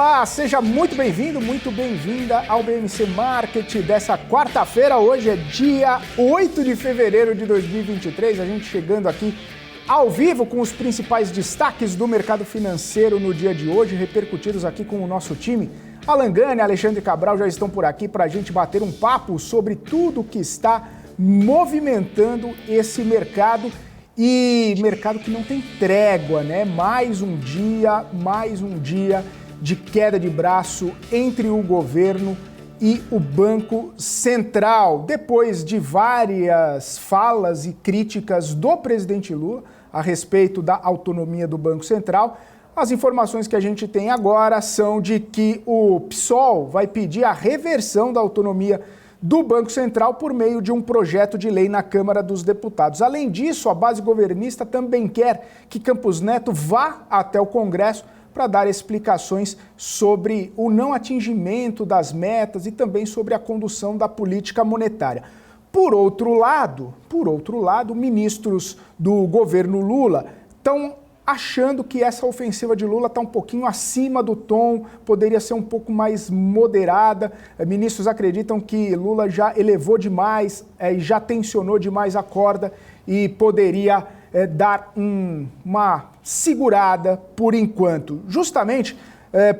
Olá, seja muito bem-vindo, muito bem-vinda ao BMC Market dessa quarta-feira. Hoje é dia 8 de fevereiro de 2023, a gente chegando aqui ao vivo com os principais destaques do mercado financeiro no dia de hoje, repercutidos aqui com o nosso time. Alan Gani e Alexandre Cabral já estão por aqui para a gente bater um papo sobre tudo que está movimentando esse mercado. E mercado que não tem trégua, né? Mais um dia de queda de braço entre o governo e o Banco Central. Depois de várias falas e críticas do presidente Lula a respeito da autonomia do Banco Central, as informações que a gente tem agora são de que o PSOL vai pedir a reversão da autonomia do Banco Central por meio de um projeto de lei na Câmara dos Deputados. Além disso, a base governista também quer que Campos Neto vá até o Congresso para dar explicações sobre o não atingimento das metas e também sobre a condução da política monetária. Por outro lado, ministros do governo Lula estão achando que essa ofensiva de Lula está um pouquinho acima do tom, poderia ser um pouco mais moderada. Ministros acreditam que Lula já elevou demais e já tensionou demais a corda e poderia dar uma segurada por enquanto. Justamente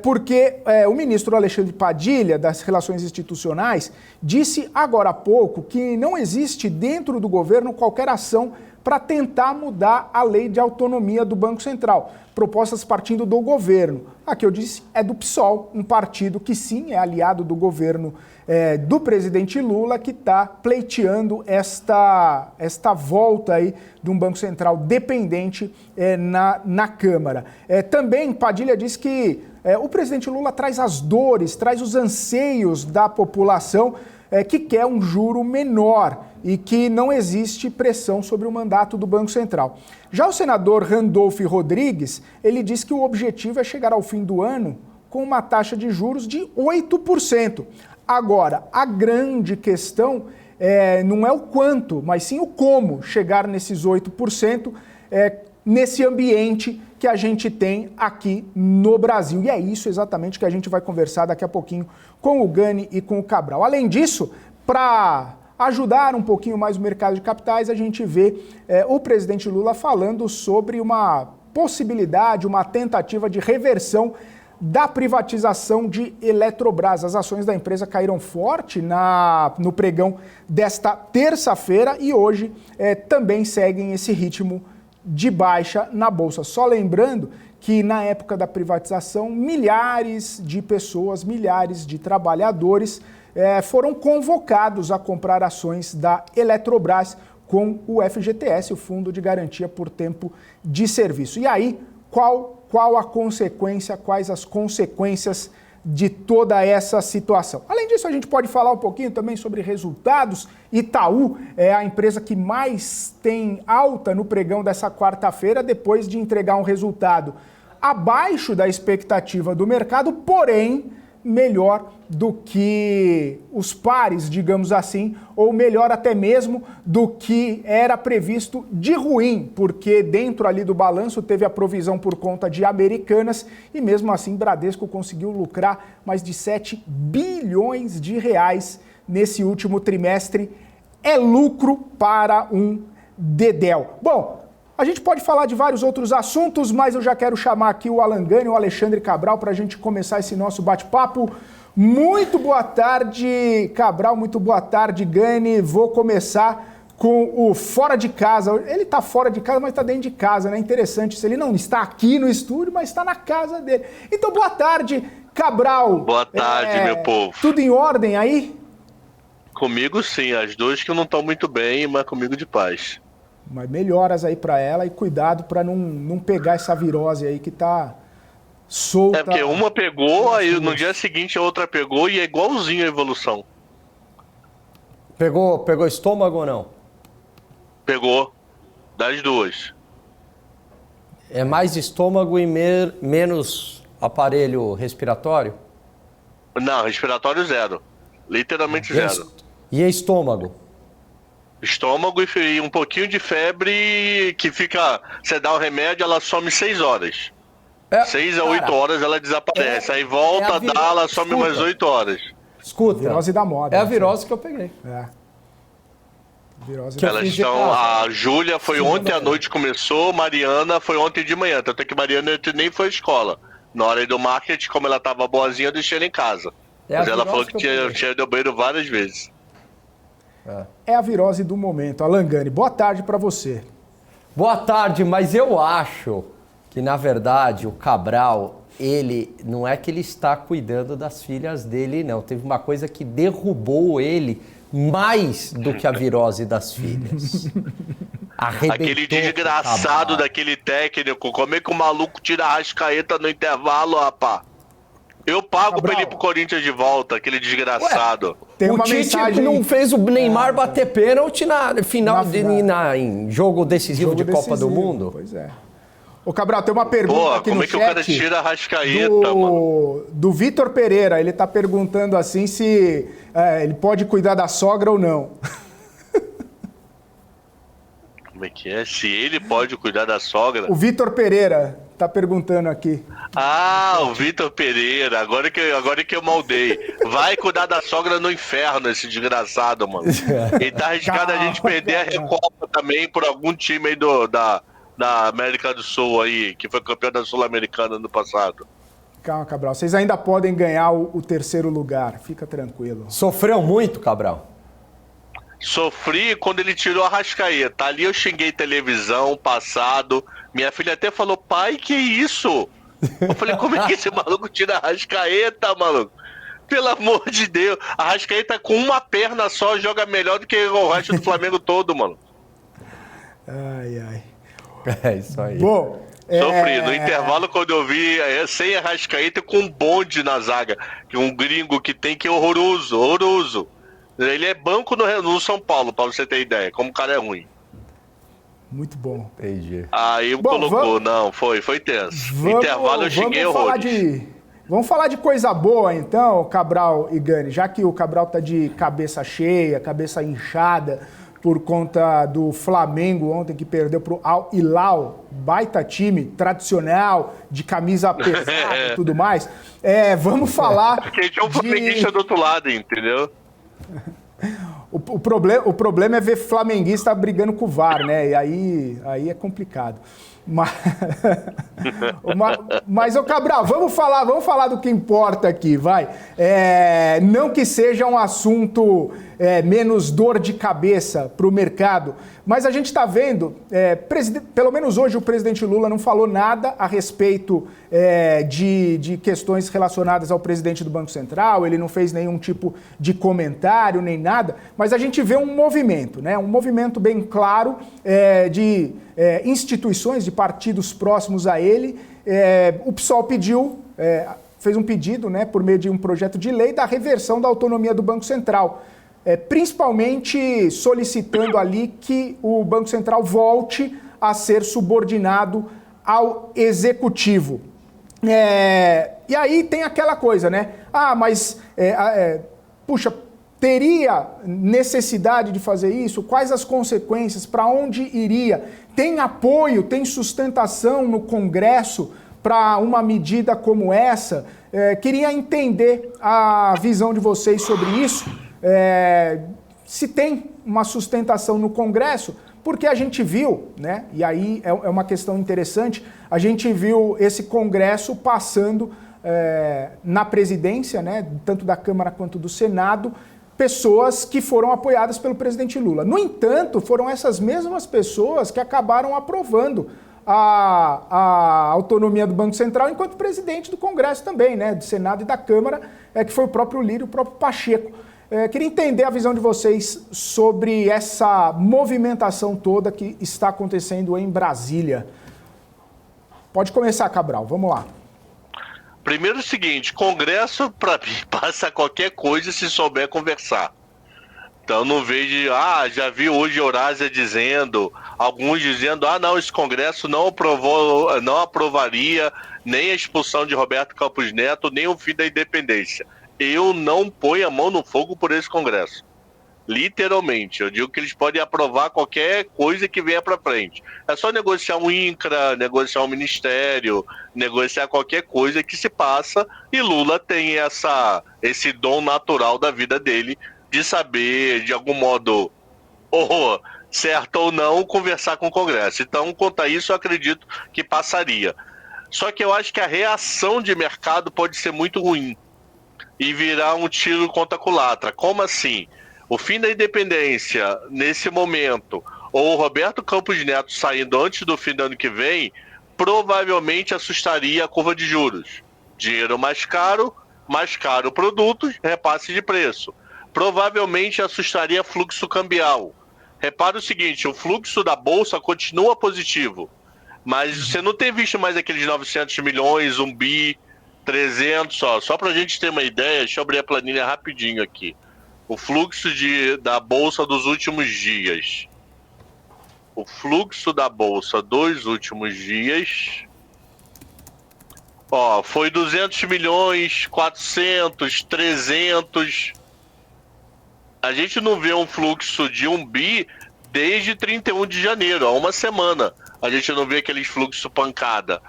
porque o ministro Alexandre Padilha, das Relações Institucionais, disse agora há pouco que não existe dentro do governo qualquer ação para tentar mudar a lei de autonomia do Banco Central. Propostas partindo do governo. A que eu disse é do PSOL, um partido que sim é aliado do governo do presidente Lula, que está pleiteando esta volta aí de um Banco Central dependente na Câmara. Também Padilha diz que o presidente Lula traz as dores, traz os anseios da população que quer um juro menor e que não existe pressão sobre o mandato do Banco Central. Já o senador Randolph Rodrigues, ele diz que o objetivo é chegar ao fim do ano com uma taxa de juros de 8%. Agora, a grande questão não é o quanto, mas sim o como chegar nesses 8% nesse ambiente que a gente tem aqui no Brasil. E é isso exatamente que a gente vai conversar daqui a pouquinho com o Gani e com o Cabral. Além disso, para ajudar um pouquinho mais o mercado de capitais, a gente vê o presidente Lula falando sobre uma possibilidade, uma tentativa de reversão da privatização de Eletrobras. As ações da empresa caíram forte no pregão desta terça-feira e hoje também seguem esse ritmo de baixa na Bolsa. Só lembrando que na época da privatização, milhares de pessoas, milhares de trabalhadores foram convocados a comprar ações da Eletrobras com o FGTS, o Fundo de Garantia por Tempo de Serviço. E aí, qual a consequência, quais as consequências de toda essa situação? Além disso, a gente pode falar um pouquinho também sobre resultados. Itaú é a empresa que mais tem alta no pregão dessa quarta-feira, depois de entregar um resultado abaixo da expectativa do mercado, porém melhor do que os pares, digamos assim, ou melhor até mesmo do que era previsto de ruim, porque dentro ali do balanço teve a provisão por conta de Americanas e mesmo assim Bradesco conseguiu lucrar mais de 7 bilhões de reais nesse último trimestre. É lucro para um dedéu. Bom, a gente pode falar de vários outros assuntos, mas eu já quero chamar aqui o Alan Gani e o Alexandre Cabral para a gente começar esse nosso bate-papo. Muito boa tarde, Cabral, muito boa tarde, Gani. Vou começar com o fora de casa. Ele está fora de casa, mas está dentro de casa, né? Interessante isso. Ele não está aqui no estúdio, mas está na casa dele. Então, boa tarde, Cabral. Boa tarde, meu povo. Tudo em ordem aí? Comigo sim, as duas que não estão muito bem, mas comigo de paz. Mas melhoras aí para ela e cuidado para não pegar essa virose aí que tá solta. Porque uma pegou, aí no dia seguinte a outra pegou e é igualzinho a evolução. Pegou estômago ou não? Pegou, das duas. É mais estômago e menos aparelho respiratório? Não, respiratório zero. Literalmente zero. E estômago? Estômago e um pouquinho de febre que fica... Você dá o remédio, ela some 6 horas. 6 a 8 horas ela desaparece. Aí volta, dá, ela some mais 8 horas. Escuta. Virose da moda. É a virose que eu peguei. Virose Elas estão. A Júlia foi ontem à noite, começou, Mariana foi ontem de manhã. Tanto é que Mariana nem foi à escola. Na hora do marketing, como ela tava boazinha, eu deixei ela em casa. Mas ela falou que tinha ido ao banheiro várias vezes. É a virose do momento. Alangani, boa tarde para você. Boa tarde, mas eu acho que, na verdade, o Cabral, ele não é que ele está cuidando das filhas dele, não. Teve uma coisa que derrubou ele mais do que a virose das filhas. Aquele desgraçado daquele técnico, como é que o maluco tira a Arrascaeta no intervalo, rapá? Eu pago pra ele ir pro Corinthians de volta, aquele desgraçado. Tem uma o Tite mensagem... não fez o Neymar bater pênalti na final em jogo decisivo de Copa do Mundo. Pois é. Ô, Cabral, tem uma pergunta aqui no chat. Como é que o cara tira a Arrascaeta, mano? Do Vitor Pereira. Ele tá perguntando assim se ele pode cuidar da sogra ou não. Como é que é? Se ele pode cuidar da sogra? O Vitor Pereira tá perguntando aqui. Ah, o Vitor Pereira. Agora que eu maldei. Vai cuidar da sogra no inferno, esse desgraçado, mano. Ele tá arriscado a gente perder a Recopa também por algum time aí da América do Sul aí, que foi campeão da Sul-Americana no passado. Calma, Cabral. Vocês ainda podem ganhar o terceiro lugar. Fica tranquilo. Sofreu muito, Cabral? Sofri quando ele tirou a Arrascaeta. Ali eu xinguei televisão, passado. Minha filha até falou, pai, que isso? Eu falei, como é que esse maluco tira a Arrascaeta, maluco? Pelo amor de Deus. A Arrascaeta com uma perna só joga melhor do que o resto do Flamengo todo, mano. Ai, ai. É isso aí. Bom, sofri. No intervalo, quando eu vi sem Arrascaeta com um bonde na zaga, que um gringo que tem, que é horroroso, horroroso. Ele é banco no São Paulo, pra você ter ideia, como o cara é ruim. Muito bom. Entendi. Aí colocou, não, foi tenso. No intervalo eu xinguei horrores. Vamos falar de coisa boa, então, Cabral e Gani, já que o Cabral tá de cabeça cheia, cabeça inchada, por conta do Flamengo ontem, que perdeu pro Al Hilal, baita time, tradicional, de camisa pesada e tudo mais. Vamos falar... Porque tinha um flamenguista do outro lado, entendeu? O problema é ver flamenguista brigando com o VAR, né? E aí é complicado. Mas ô Cabral, vamos falar do que importa aqui, vai. Não que seja um assunto menos dor de cabeça para o mercado, mas a gente está vendo, pelo menos hoje o presidente Lula não falou nada a respeito de questões relacionadas ao presidente do Banco Central, ele não fez nenhum tipo de comentário, nem nada, mas a gente vê um movimento, né? Um movimento bem claro de instituições, de partidos próximos a ele. O PSOL fez um pedido, né, por meio de um projeto de lei da reversão da autonomia do Banco Central, principalmente solicitando ali que o Banco Central volte a ser subordinado ao Executivo. E aí tem aquela coisa, né? Puxa, teria necessidade de fazer isso? Quais as consequências? Para onde iria? Tem apoio, tem sustentação no Congresso para uma medida como essa? Queria entender a visão de vocês sobre isso. Se tem uma sustentação no Congresso, porque a gente viu, né? E aí é uma questão interessante, a gente viu esse Congresso passando na presidência, né? Tanto da Câmara quanto do Senado, pessoas que foram apoiadas pelo presidente Lula. No entanto, foram essas mesmas pessoas que acabaram aprovando a autonomia do Banco Central enquanto presidente do Congresso também, né? Do Senado e da Câmara, que foi o próprio Lírio e o próprio Pacheco. Queria entender a visão de vocês sobre essa movimentação toda que está acontecendo em Brasília. Pode começar, Cabral, vamos lá. Primeiro o seguinte, Congresso, para mim, passa qualquer coisa se souber conversar. Então não vejo, já vi hoje Eurásia dizendo, alguns dizendo, não, esse Congresso não aprovaria nem a expulsão de Roberto Campos Neto, nem o fim da independência. Eu não ponho a mão no fogo por esse Congresso. Literalmente. Eu digo que eles podem aprovar qualquer coisa que venha para frente. É só negociar um INCRA, negociar um ministério, negociar qualquer coisa que se passa, e Lula tem esse dom natural da vida dele de saber, de algum modo, ou certo ou não, conversar com o Congresso. Então, quanto a isso, eu acredito que passaria. Só que eu acho que a reação de mercado pode ser muito ruim e virar um tiro contra a culatra. Como assim? O fim da independência, nesse momento, ou o Roberto Campos Neto saindo antes do fim do ano que vem, provavelmente assustaria a curva de juros. Dinheiro mais caro produtos, repasse de preço. Provavelmente assustaria fluxo cambial. Repara o seguinte, o fluxo da Bolsa continua positivo, mas você não tem visto mais aqueles 900 milhões, 1 bi, 300, só para a gente ter uma ideia, deixa eu abrir a planilha rapidinho aqui. O fluxo da Bolsa dos últimos dias. O fluxo da Bolsa dos últimos dias... foi 200 milhões, 400, 300... A gente não vê um fluxo de 1 bi desde 31 de janeiro, há uma semana. A gente não vê aqueles fluxos pancada.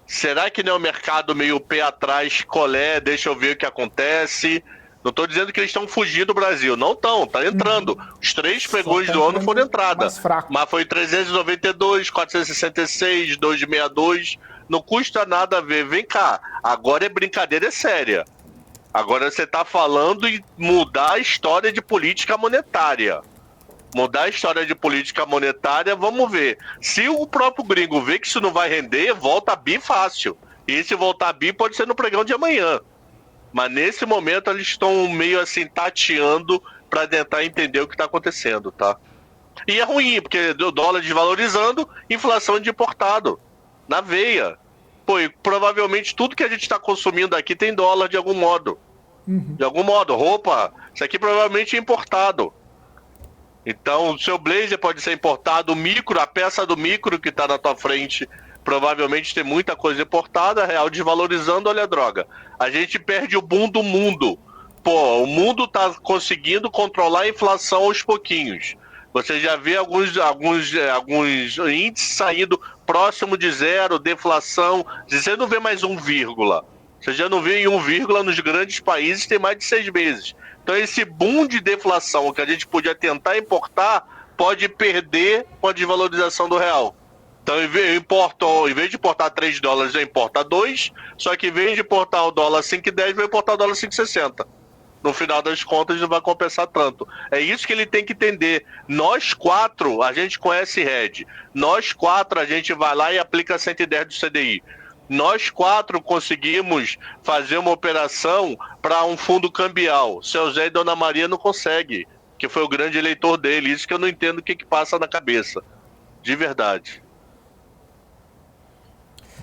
Será que não é o mercado meio pé atrás, colé, deixa eu ver o que acontece? Não estou dizendo que eles estão fugindo do Brasil. Não estão, tá entrando. Os 3 pregões do ano foram entrada. Mas foi 392, 466, 262. Não custa nada ver. Vem cá, agora é brincadeira, é séria. Agora você está falando em mudar a história de política monetária. Mudar a história de política monetária, vamos ver. Se o próprio gringo vê que isso não vai render, volta a bi fácil. E se voltar a bi pode ser no pregão de amanhã. Mas nesse momento eles estão meio assim tateando para tentar entender o que está acontecendo, tá? E é ruim, porque o dólar desvalorizando, inflação de importado. Na veia. Pô, e provavelmente tudo que a gente está consumindo aqui tem dólar de algum modo. De algum modo, roupa, isso aqui provavelmente é importado. Então, o seu blazer pode ser importado, o micro, a peça do micro que está na tua frente, provavelmente tem muita coisa importada, a real desvalorizando, olha a droga. A gente perde o boom do mundo. Pô, o mundo está conseguindo controlar a inflação aos pouquinhos. Você já vê alguns índices saindo próximo de zero, deflação. Você não vê mais 1, você já não vê em 1, nos grandes países, tem mais de 6 meses. Então esse boom de deflação que a gente podia tentar importar, pode perder com a desvalorização do real. Então em vez de importar 3 dólares, eu importo 2, só que em vez de importar o dólar 5,10, eu vou importar o dólar 5,60. No final das contas não vai compensar tanto. É isso que ele tem que entender. Nós 4, a gente conhece hedge. Nós 4, a gente vai lá e aplica 110 do CDI. Nós 4 conseguimos fazer uma operação para um fundo cambial. Seu Zé e Dona Maria não conseguem, que foi o grande eleitor dele. Isso que eu não entendo o que passa na cabeça. De verdade.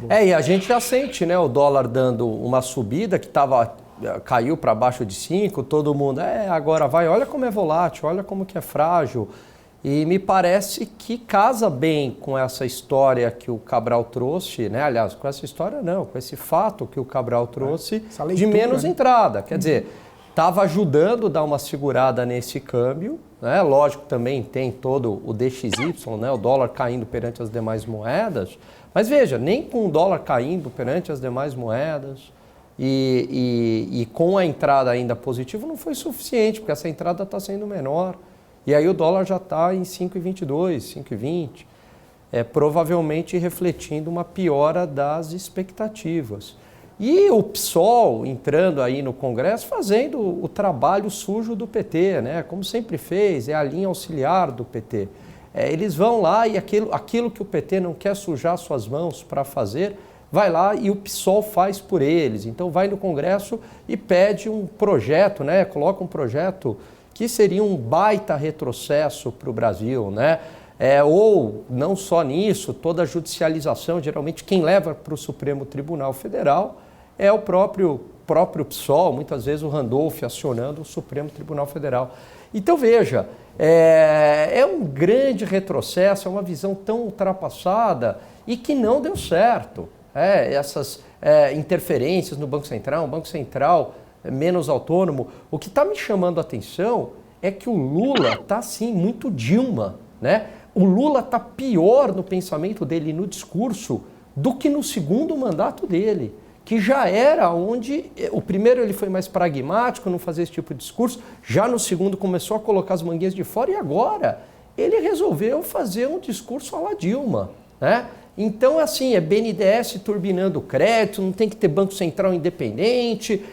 E a gente já sente, né, o dólar dando uma subida que caiu para baixo de 5, todo mundo, agora vai, olha como é volátil, olha como que é frágil. E me parece que casa bem com essa história que o Cabral trouxe, né? Aliás, com essa história não, com esse fato que o Cabral trouxe de menos entrada. Quer dizer, estava ajudando a dar uma segurada nesse câmbio, né? Lógico, também tem todo o DXY, né? O dólar caindo perante as demais moedas. Mas veja, nem com o dólar caindo perante as demais moedas e com a entrada ainda positiva não foi suficiente, porque essa entrada está sendo menor. E aí o dólar já está em 5,22, 5,20, provavelmente refletindo uma piora das expectativas. E o PSOL entrando aí no Congresso, fazendo o trabalho sujo do PT, né? Como sempre fez, é a linha auxiliar do PT. Eles vão lá e aquilo que o PT não quer sujar suas mãos para fazer, vai lá e o PSOL faz por eles. Então vai no Congresso e pede um projeto, né? Coloca um projeto que seria um baita retrocesso para o Brasil, né? Ou, não só nisso, toda a judicialização, geralmente quem leva para o Supremo Tribunal Federal é o próprio PSOL, muitas vezes o Randolph acionando o Supremo Tribunal Federal. Então veja, é um grande retrocesso, é uma visão tão ultrapassada e que não deu certo. Essas interferências no Banco Central, um Banco Central menos autônomo. O que está me chamando a atenção é que o Lula tá, assim, muito Dilma, né? O Lula tá pior no pensamento dele e no discurso do que no segundo mandato dele, que já era onde... O primeiro ele foi mais pragmático, não fazia esse tipo de discurso, já no segundo começou a colocar as manguinhas de fora e agora ele resolveu fazer um discurso à la Dilma, né? Então, assim, é BNDES turbinando crédito, não tem que ter Banco Central independente,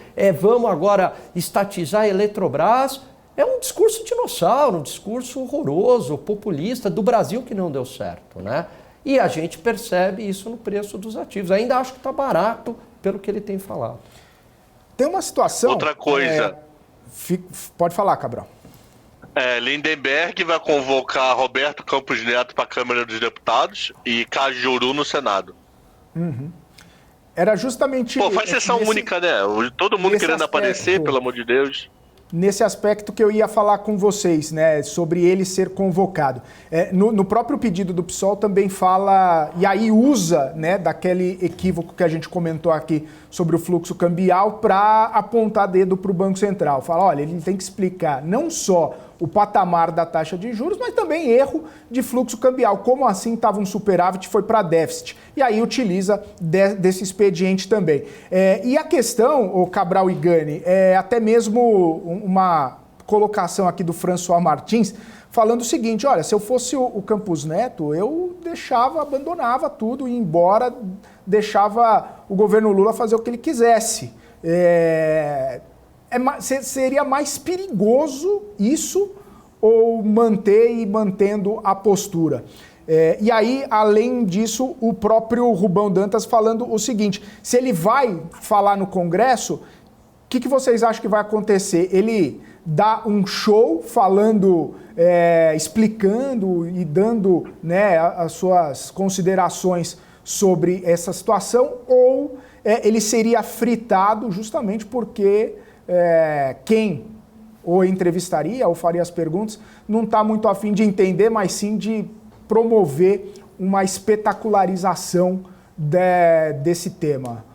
vamos agora estatizar a Eletrobras. É um discurso dinossauro, um discurso horroroso, populista, do Brasil que não deu certo, né? E a gente percebe isso no preço dos ativos. Ainda acho que está barato pelo que ele tem falado. Tem uma situação... Outra coisa... Pode falar, Cabral. Lindenberg vai convocar Roberto Campos Neto para a Câmara dos Deputados e Cajuru no Senado. Uhum. Era justamente... Pô, faz sessão única, né? Todo mundo querendo aparecer, pelo amor de Deus. Nesse aspecto que eu ia falar com vocês, né, sobre ele ser convocado. No próprio pedido do PSOL também fala, e aí usa, né, daquele equívoco que a gente comentou aqui sobre o fluxo cambial para apontar dedo para o Banco Central. Fala, olha, ele tem que explicar não só o patamar da taxa de juros, mas também erro de fluxo cambial. Como assim estava um superávit e foi para déficit? E aí utiliza desse expediente também. E a questão, o Cabral e Gani, até mesmo uma colocação aqui do François Martins, falando o seguinte, olha, se eu fosse o Campos Neto, eu abandonava tudo, ia embora, deixava o governo Lula fazer o que ele quisesse. Seria mais perigoso isso ou mantendo a postura? E aí, além disso, o próprio Rubão Dantas falando o seguinte, se ele vai falar no Congresso, o que vocês acham que vai acontecer? Ele dá um show falando, explicando e dando, né, as suas considerações sobre essa situação, ou ele seria fritado justamente porque quem o entrevistaria ou faria as perguntas não está muito a fim de entender, mas sim de promover uma espetacularização desse tema.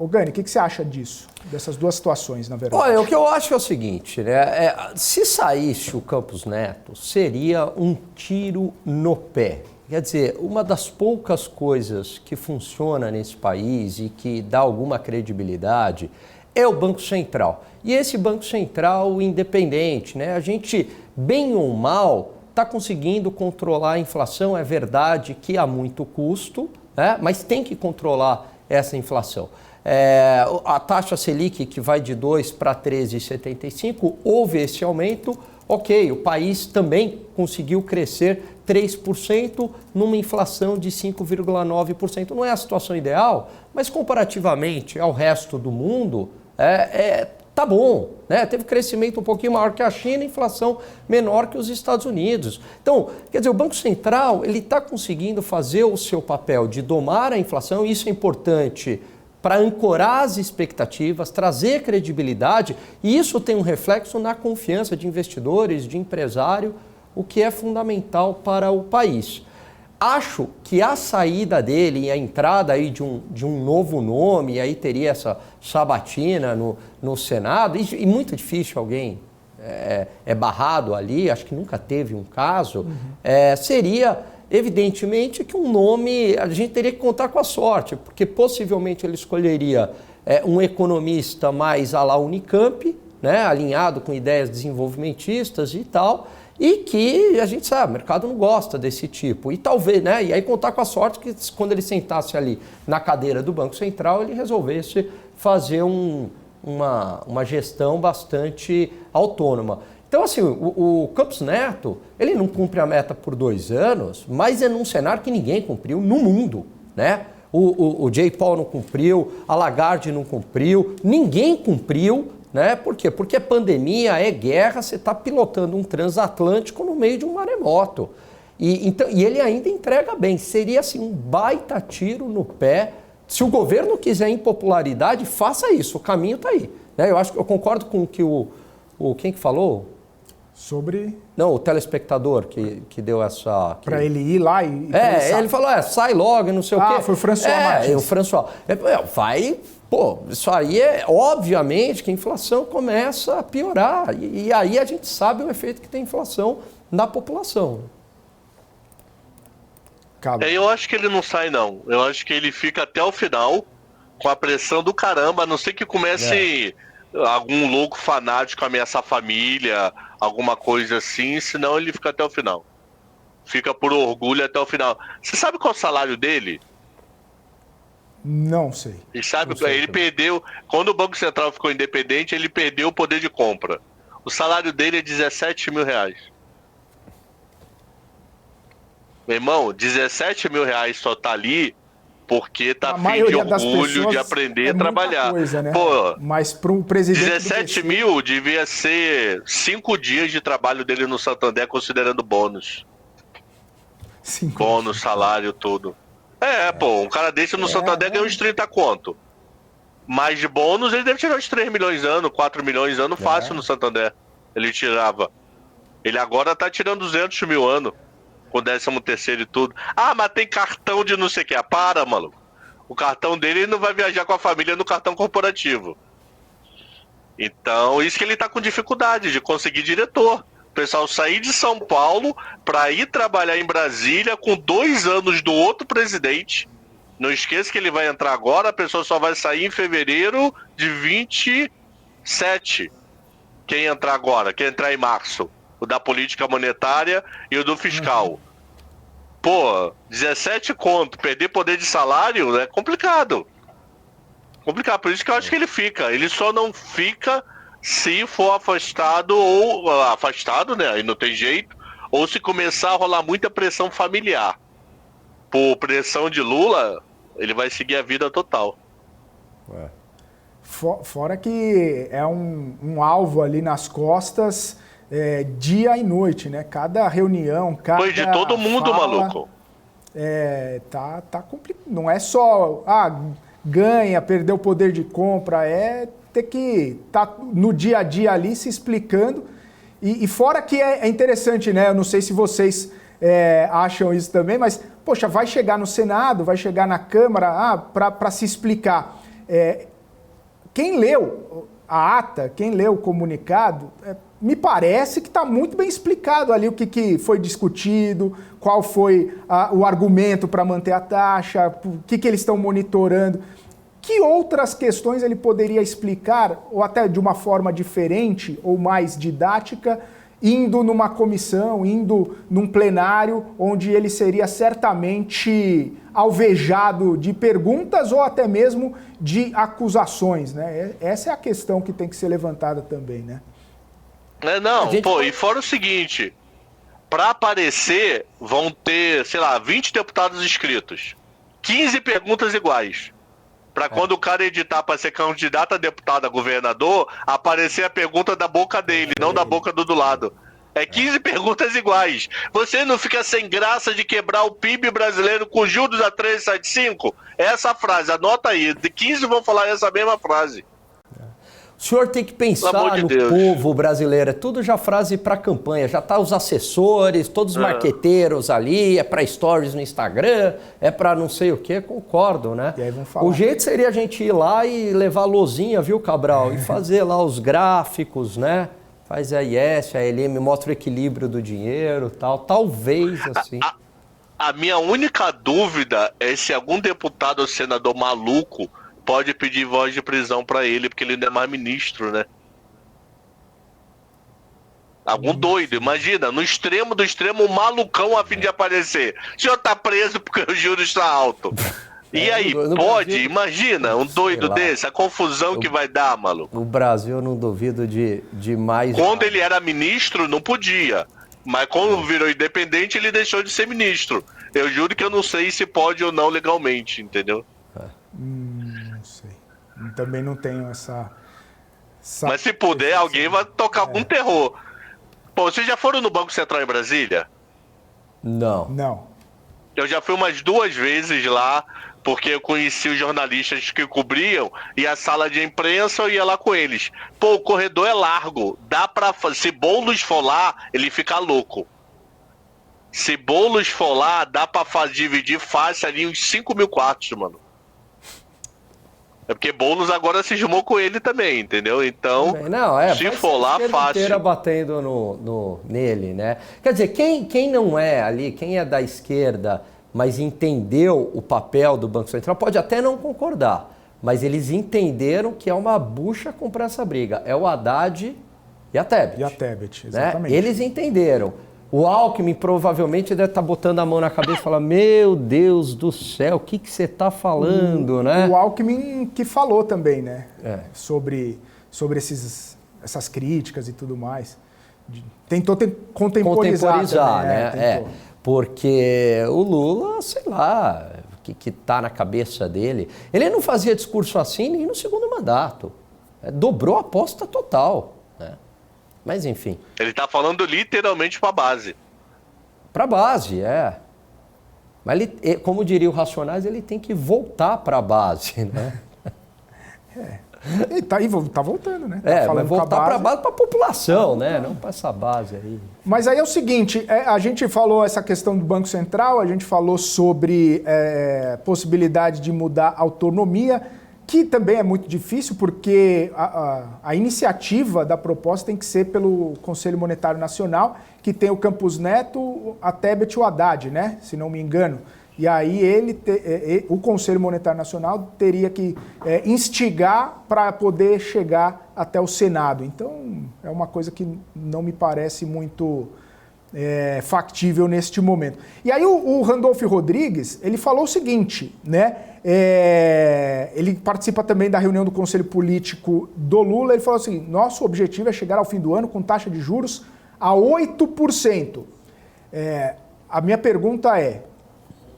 Gani, o que você acha disso? Dessas duas situações, na verdade? Olha, o que eu acho é o seguinte, né? Se saísse o Campos Neto, seria um tiro no pé. Quer dizer, uma das poucas coisas que funciona nesse país e que dá alguma credibilidade é o Banco Central. E esse Banco Central independente, né? A gente, bem ou mal, está conseguindo controlar a inflação. É verdade que há muito custo, né? Mas tem que controlar essa inflação. A taxa Selic, que vai de 2 para 13,75, houve esse aumento. Ok, o país também conseguiu crescer 3% numa inflação de 5,9%. Não é a situação ideal, mas comparativamente ao resto do mundo, tá bom, né? Teve crescimento um pouquinho maior que a China, inflação menor que os Estados Unidos. Então, quer dizer, o Banco Central ele está conseguindo fazer o seu papel de domar a inflação, isso é importante para ancorar as expectativas, trazer credibilidade, e isso tem um reflexo na confiança de investidores, de empresário, o que é fundamental para o país. Acho que a saída dele e a entrada aí de um novo nome, e aí teria essa sabatina no Senado, e muito difícil alguém barrado ali, acho que nunca teve um caso, seria evidentemente que um nome, a gente teria que contar com a sorte, porque possivelmente ele escolheria um economista mais à la Unicamp, né, alinhado com ideias desenvolvimentistas e tal, e que a gente sabe, o mercado não gosta desse tipo. E talvez, né? E aí contar com a sorte que quando ele sentasse ali na cadeira do Banco Central, ele resolvesse fazer uma gestão bastante autônoma. Então, assim, o Campos Neto, ele não cumpre a meta por 2 anos, mas é num cenário que ninguém cumpriu no mundo, né? O Jay Powell não cumpriu, a Lagarde não cumpriu, ninguém cumpriu. Né? Por quê? Porque é pandemia, é guerra, você está pilotando um transatlântico no meio de um maremoto. E ele ainda entrega bem. Seria assim, um baita tiro no pé. Se o governo quiser impopularidade, faça isso. O caminho está aí. Né? Eu concordo com o que quem que falou? Sobre... Não, o telespectador que deu essa... Para ele ir lá e ele falou, sai logo, não sei o quê. Foi o François Martins. O François. Pô, isso aí é obviamente que a inflação começa a piorar. E aí a gente sabe o efeito que tem a inflação na população. Eu acho que ele não sai, não. Eu acho que ele fica até o final com a pressão do caramba, a não ser que comece algum louco fanático a ameaçar a família, alguma coisa assim, senão ele fica até o final. Fica por orgulho até o final. Você sabe qual é o salário dele? Não sei. E sabe, Não sei ele também. perdeu. Quando o Banco Central ficou independente, ele perdeu o poder de compra. O salário dele é 17 mil reais. Meu irmão, 17 mil reais só tá ali porque tá A fim de maioria das orgulho pessoas de aprender é a trabalhar. muita coisa, né? Pô, Mas para um presidente 17 do BC, mil devia ser 5 dias de trabalho dele no Santander, considerando bônus. 5 Bônus, salário, tudo. Pô, um cara desse no Santander ganha uns 30 conto. Mas de bônus ele deve tirar uns 3 milhões ano, 4 milhões ano fácil no Santander. Ele tirava. Ele agora tá tirando 200 mil ano, com 13º e tudo. Ah, mas tem cartão de não sei o que. Para, maluco. O cartão dele ele não vai viajar com a família no cartão corporativo. Então, isso que ele tá com dificuldade de conseguir diretor. O pessoal sair de São Paulo para ir trabalhar em Brasília com 2 anos do outro presidente. Não esqueça que ele vai entrar agora, a pessoa só vai sair em fevereiro de 27. Quem entrar agora? Quem entrar em março? O da política monetária e o do fiscal. Pô, 17 conto, perder poder de salário é complicado. Complicado, por isso que eu acho que ele fica. Ele só não fica se for afastado ou afastado, né? Aí não tem jeito. Ou se começar a rolar muita pressão familiar. Por pressão de Lula, ele vai seguir a vida total. Fora que é um alvo ali nas costas dia e noite, né? Cada reunião, cada Foi de todo mundo, fala, maluco. Tá complicado. Não é só ganha, perdeu o poder de compra, é ter que estar no dia a dia ali se explicando. E fora que é interessante, né? Eu não sei se vocês acham isso também, mas, poxa, vai chegar no Senado, vai chegar na Câmara para se explicar. Quem leu a ata, quem leu o comunicado, me parece que está muito bem explicado ali o que foi discutido, qual foi o argumento para manter a taxa, o que eles estão monitorando. Que outras questões ele poderia explicar, ou até de uma forma diferente ou mais didática, indo numa comissão, indo num plenário, onde ele seria certamente alvejado de perguntas ou até mesmo de acusações, né? Essa é a questão que tem que ser levantada também, né? E fora o seguinte, para aparecer vão ter, sei lá, 20 deputados inscritos, 15 perguntas iguais. Pra quando o cara editar pra ser candidato a deputado, a governador, aparecer a pergunta da boca dele, não da boca do lado. 15 perguntas iguais. Você não fica sem graça de quebrar o PIB brasileiro com juros a 3,75? Essa frase, anota aí. De 15 vão falar essa mesma frase. O senhor tem que pensar no povo brasileiro. É tudo já frase para campanha. Já tá os assessores, todos os marqueteiros ali, é para stories no Instagram, é para não sei o quê, concordo, né? E aí vão falar. O jeito seria a gente ir lá e levar a lousinha, viu, Cabral? E fazer lá os gráficos, né? Faz a IS, a LM, mostra o equilíbrio do dinheiro, tal. Talvez assim. A minha única dúvida é se algum deputado ou senador maluco pode pedir voz de prisão pra ele, porque ele não é mais ministro, né? Algum doido, imagina, no extremo do extremo, um malucão a fim de aparecer. O senhor tá preso porque o juro está alto. E aí, no pode? Brasil, imagina, um doido desse, a confusão que vai dar, maluco. No Brasil, eu não duvido de mais... Quando ele era ministro, não podia. Mas quando virou independente, ele deixou de ser ministro. Eu juro que eu não sei se pode ou não legalmente, entendeu? Não sei. Também não tenho essa Mas se puder, alguém vai tocar algum terror. Pô, vocês já foram no Banco Central em Brasília? Não. Eu já fui umas 2 vezes lá, porque eu conheci os jornalistas que cobriam, e a sala de imprensa eu ia lá com eles. Pô, o corredor é largo, dá pra... Se Boulos for lá, ele fica louco. Se Boulos for lá, dá pra dividir fácil ali uns 5 mil quartos, mano. É porque Boulos agora cismou com ele também, entendeu? Então, não, se for lá, fácil. Inteira batendo nele, né? Quer dizer, quem não é ali, quem é da esquerda, mas entendeu o papel do Banco Central, pode até não concordar, mas eles entenderam que é uma bucha comprar essa briga. É o Haddad e a Tebet. E a Tebet, exatamente. Né? Eles entenderam. O Alckmin provavelmente deve estar botando a mão na cabeça e falar: meu Deus do céu, o que você está falando, né? O Alckmin que falou também, né? É. Sobre essas críticas e tudo mais. Tentou contemporizar né? Porque o Lula, sei lá, o que está na cabeça dele. Ele não fazia discurso assim nem no segundo mandato. Dobrou a aposta total, né? Mas enfim. Ele está falando literalmente para a base. Para a base, é. Mas ele, como diria o Racionais, ele tem que voltar para a base, né? Ele tá voltando, né? Mas voltar para a base, para a população, né? Não para essa base aí. Mas aí é o seguinte, a gente falou essa questão do Banco Central, a gente falou sobre possibilidade de mudar a autonomia, que também é muito difícil, porque a iniciativa da proposta tem que ser pelo Conselho Monetário Nacional, que tem o Campos Neto, a Tebet e o Haddad, né? Se não me engano. E aí o Conselho Monetário Nacional teria que instigar para poder chegar até o Senado. Então, é uma coisa que não me parece muito factível neste momento. E aí o Randolph Rodrigues, ele falou o seguinte, né? Ele participa também da reunião do Conselho Político do Lula. Ele falou assim: nosso objetivo é chegar ao fim do ano com taxa de juros a 8%. A minha pergunta é: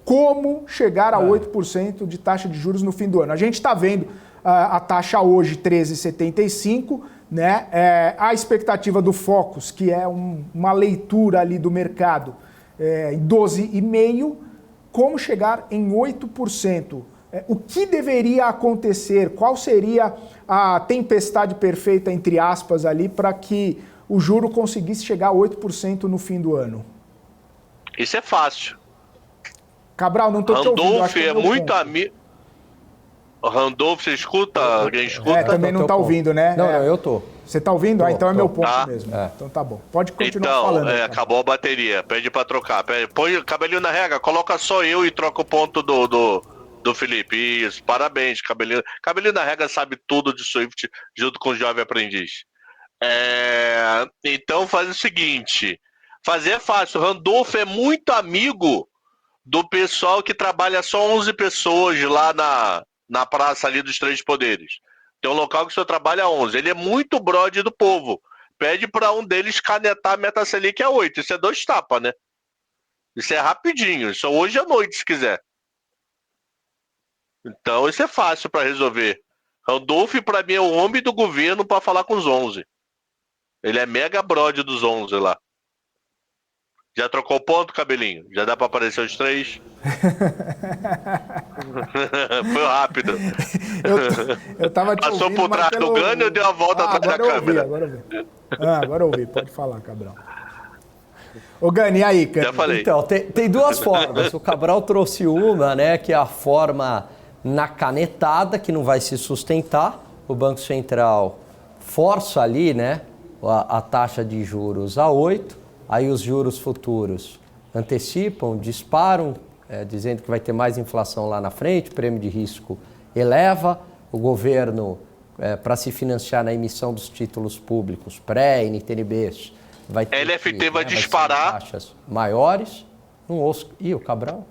como chegar a 8% de taxa de juros no fim do ano? A gente está vendo a taxa hoje 13,75%, né? A expectativa do Focus, que é uma leitura ali do mercado, em 12,5%. Como chegar em 8%? O que deveria acontecer? Qual seria a tempestade perfeita, entre aspas, ali, para que o juro conseguisse chegar a 8% no fim do ano? Isso é fácil. Cabral, não estou te ouvindo. Randolph é muito amigo. Randolph, você escuta? Alguém escuta? Também não está ouvindo, né? Não, eu tô. Você está ouvindo? Então é meu ponto mesmo. É. Então tá bom. Pode continuar falando. Acabou a bateria. Pede para trocar. Põe o cabelinho na régua, coloca só eu e troca o ponto do Felipe. Isso, parabéns, cabelinho. Cabelinho na régua sabe tudo de Swift junto com o Jovem Aprendiz. Então faz o seguinte: fazer é fácil. Randolph é muito amigo do pessoal que trabalha só 11 pessoas lá na praça ali dos Três Poderes. Tem um local que o senhor trabalha 11. Ele é muito brode do povo. Pede para um deles canetar a meta Selic a 8. Isso é 2 tapas, né? Isso é rapidinho. Isso hoje à noite, se quiser. Então, isso é fácil para resolver. Randolph, para mim, é o homem do governo para falar com os 11. Ele é mega brode dos 11 lá. Já trocou o ponto, cabelinho? Já dá para aparecer os 3? Foi rápido. Eu tava te Passou ouvindo, por trás do Gânio e deu a volta atrás da câmera. Agora eu ouvi. Pode falar, Cabral. Ô, Gani, e aí, cara? Já falei. Então, tem duas formas. O Cabral trouxe uma, né, que é a forma na canetada, que não vai se sustentar. O Banco Central força ali, né, a taxa de juros a 8%. Aí os juros futuros antecipam, disparam, dizendo que vai ter mais inflação lá na frente, o prêmio de risco eleva, o governo, para se financiar na emissão dos títulos públicos pré-NTNBs, vai ter LFT vai disparar. Taxas maiores. Não ouço. Ih, o Cabral?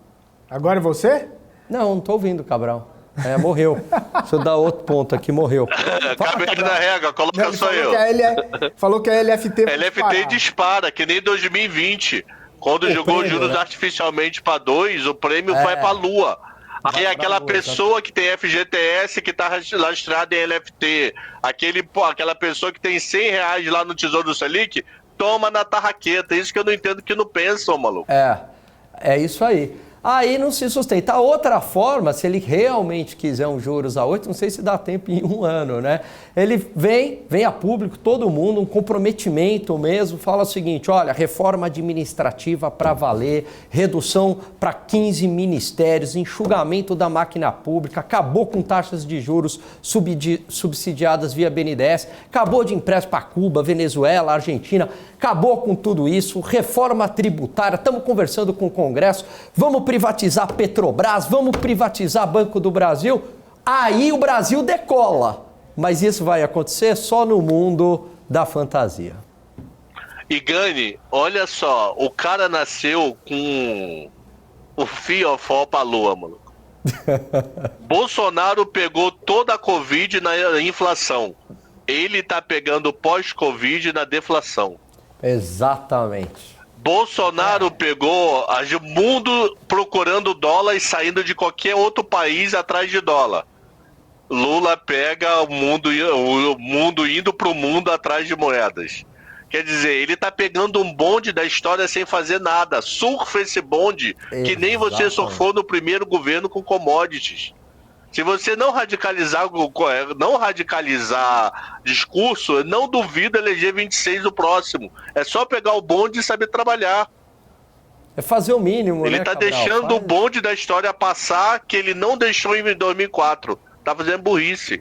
Agora é você? Não estou ouvindo o Cabral. Morreu. Deixa eu dar outro ponto aqui, morreu. Cabeça da régua, coloca só eu. Falou que a LFT vai LFT dispara, que nem 2020. Quando jogou prêmio, juros artificialmente para 2, o prêmio vai para a lua. Aí aquela pessoa que tem FGTS que está lastrada em LFT, aquela pessoa que tem R$100 lá no Tesouro do Selic, toma na tarraqueta. Isso que eu não entendo que não pensam, maluco. É isso aí. Aí não se sustenta. A outra forma, se ele realmente quiser um juros a 8, não sei se dá tempo em um ano, né? Ele vem a público, todo mundo, um comprometimento mesmo, fala o seguinte, olha, reforma administrativa para valer, redução para 15 ministérios, enxugamento da máquina pública, acabou com taxas de juros subsidiadas via BNDES, acabou de empréstimo para Cuba, Venezuela, Argentina, acabou com tudo isso, reforma tributária, estamos conversando com o Congresso, vamos privatizar Petrobras, vamos privatizar Banco do Brasil, aí o Brasil decola. Mas isso vai acontecer só no mundo da fantasia. E Gani, olha só, o cara nasceu com o fiofó pra lua, maluco. Bolsonaro pegou toda a Covid na inflação. Ele tá pegando pós-Covid na deflação. Exatamente. Bolsonaro pegou o mundo procurando dólar e saindo de qualquer outro país atrás de dólar. Lula pega o mundo indo pro mundo atrás de moedas. Quer dizer, ele tá pegando um bonde da história sem fazer nada. Surfa esse bonde que nem você surfou no primeiro governo com commodities. Se você não radicalizar discurso, eu não duvido eleger 26 o próximo. É só pegar o bonde e saber trabalhar. É fazer o mínimo, ele, né, tá Cabral? Deixando o bonde da história passar que ele não deixou em 2004. Tá fazendo burrice.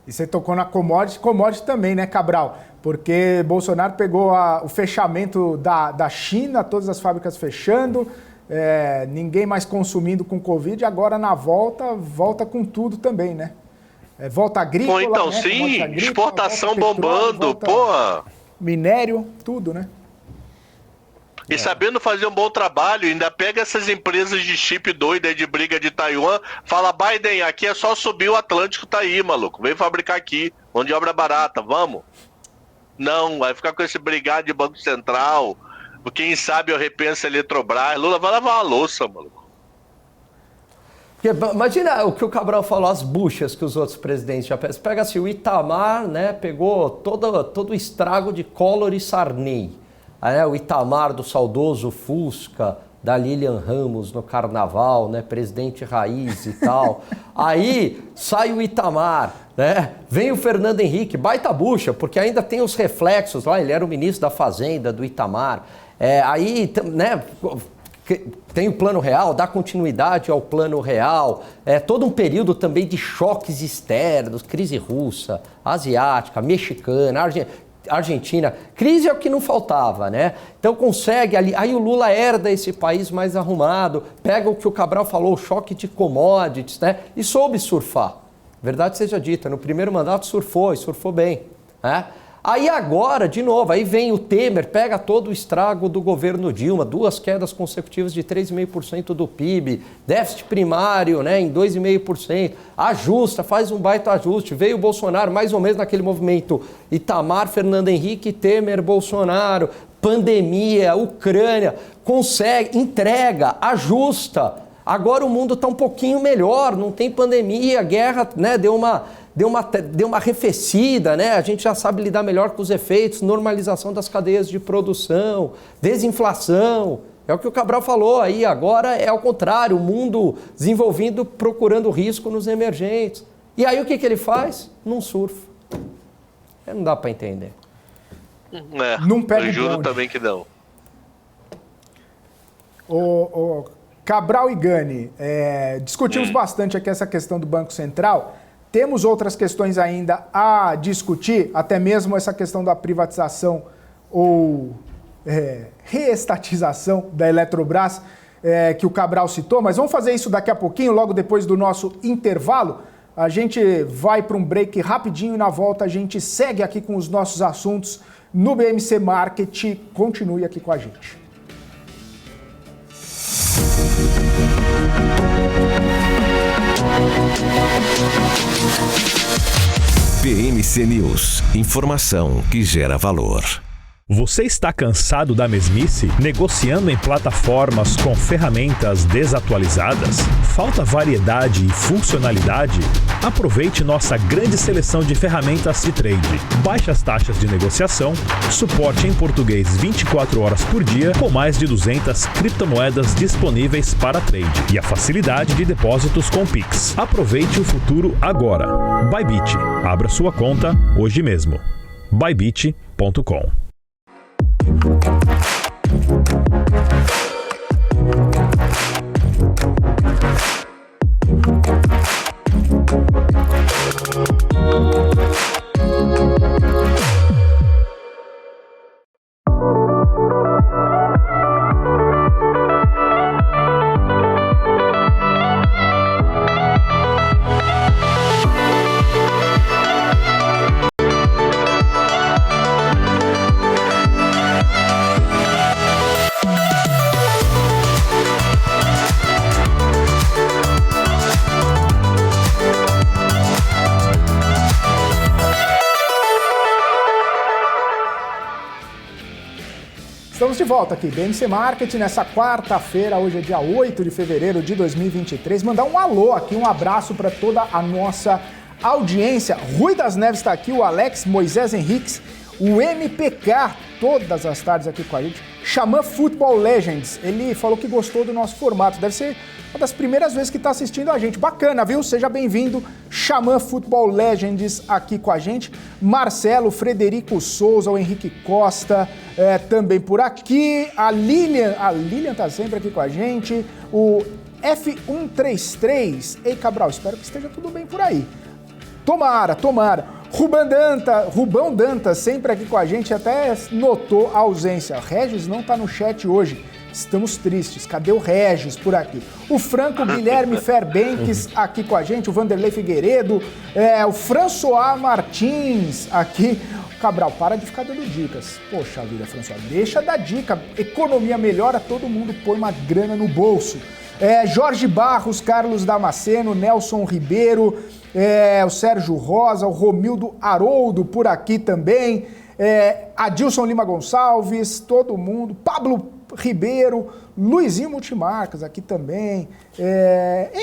E você tocou na commodity também, né, Cabral? Porque Bolsonaro pegou o fechamento da China, todas as fábricas fechando, ninguém mais consumindo com Covid, agora na volta com tudo também, né? Volta agrícola, pô, então, né? Sim, agrícola, exportação bombando, pô. Minério, tudo, né? E sabendo fazer um bom trabalho, ainda pega essas empresas de chip doida de briga de Taiwan, fala, Biden, aqui é só subir o Atlântico, tá aí, maluco, vem fabricar aqui, mão de obra barata, vamos? Não, vai ficar com esse brigado de Banco Central, quem sabe eu repenso a Eletrobras, Lula vai lavar uma louça, maluco. Imagina o que o Cabral falou, as buchas que os outros presidentes já pensam. Pega assim, o Itamar, né, pegou todo o estrago de Collor e Sarney. O Itamar do saudoso Fusca, da Lilian Ramos no Carnaval, né? Presidente raiz e tal. Aí sai o Itamar, né? Vem o Fernando Henrique, baita bucha, porque ainda tem os reflexos lá, ele era o ministro da Fazenda do Itamar. Aí, né? Tem o Plano Real, dá continuidade ao Plano Real, todo um período também de choques externos, crise russa, asiática, mexicana, Argentina, crise é o que não faltava, né? Então consegue ali, aí o Lula herda esse país mais arrumado, pega o que o Cabral falou, o choque de commodities, né? E soube surfar. Verdade seja dita, no primeiro mandato surfou, e surfou bem, né? Aí agora, de novo, aí vem o Temer, pega todo o estrago do governo Dilma, 2 quedas consecutivas de 3,5% do PIB, déficit primário, né, em 2,5%, ajusta, faz um baita ajuste, veio o Bolsonaro, mais ou menos naquele movimento Itamar, Fernando Henrique, Temer, Bolsonaro, pandemia, Ucrânia, consegue, entrega, ajusta. Agora o mundo está um pouquinho melhor, não tem pandemia, a guerra, né, deu uma arrefecida, né? A gente já sabe lidar melhor com os efeitos, normalização das cadeias de produção, desinflação. É o que o Cabral falou aí, agora é ao contrário, o mundo desenvolvendo, procurando risco nos emergentes. E aí o que ele faz? Não surfa. Não dá para entender. Não pega eu juro também que não. Cabral e Gani, discutimos bastante aqui essa questão do Banco Central. Temos outras questões ainda a discutir, até mesmo essa questão da privatização ou reestatização da Eletrobras, que o Cabral citou, mas vamos fazer isso daqui a pouquinho, logo depois do nosso intervalo. A gente vai para um break rapidinho e na volta a gente segue aqui com os nossos assuntos no BMC Market. Continue aqui com a gente. BMC News, informação que gera valor. Você está cansado da mesmice? Negociando em plataformas com ferramentas desatualizadas? Falta variedade e funcionalidade? Aproveite nossa grande seleção de ferramentas de trade. Baixas taxas de negociação, suporte em português 24 horas por dia, com mais de 200 criptomoedas disponíveis para trade e a facilidade de depósitos com Pix. Aproveite o futuro agora. Bybit. Abra sua conta hoje mesmo. Bybit.com. Estamos de volta aqui, BMC Market, nessa quarta-feira, hoje é dia 8 de fevereiro de 2023. Mandar um alô aqui, um abraço para toda a nossa audiência. Rui das Neves está aqui, o Alex, Moisés Henriques, o MPK, todas as tardes aqui com a gente. Xamã Football Legends, ele falou que gostou do nosso formato, deve ser uma das primeiras vezes que está assistindo a gente. Bacana, viu? Seja bem-vindo, Xamã Football Legends aqui com a gente. Marcelo, Frederico Souza, o Henrique Costa, também por aqui. A Lilian tá sempre aqui com a gente. O F133. Ei, Cabral, espero que esteja tudo bem por aí. Tomara. Rubão Dantas, sempre aqui com a gente, até notou a ausência. Regis não tá no chat hoje. Estamos tristes. Cadê o Regis por aqui? O Franco Guilherme Fairbanks aqui com a gente, o Vanderlei Figueiredo, o François Martins aqui. Cabral, para de ficar dando dicas. Poxa vida, François, deixa dar dica. Economia melhora, todo mundo põe uma grana no bolso. Jorge Barros, Carlos Damasceno, Nelson Ribeiro, o Sérgio Rosa, o Romildo Haroldo por aqui também, Adilson Lima Gonçalves, todo mundo, Pablo Ribeiro, Luizinho Multimarcas aqui também,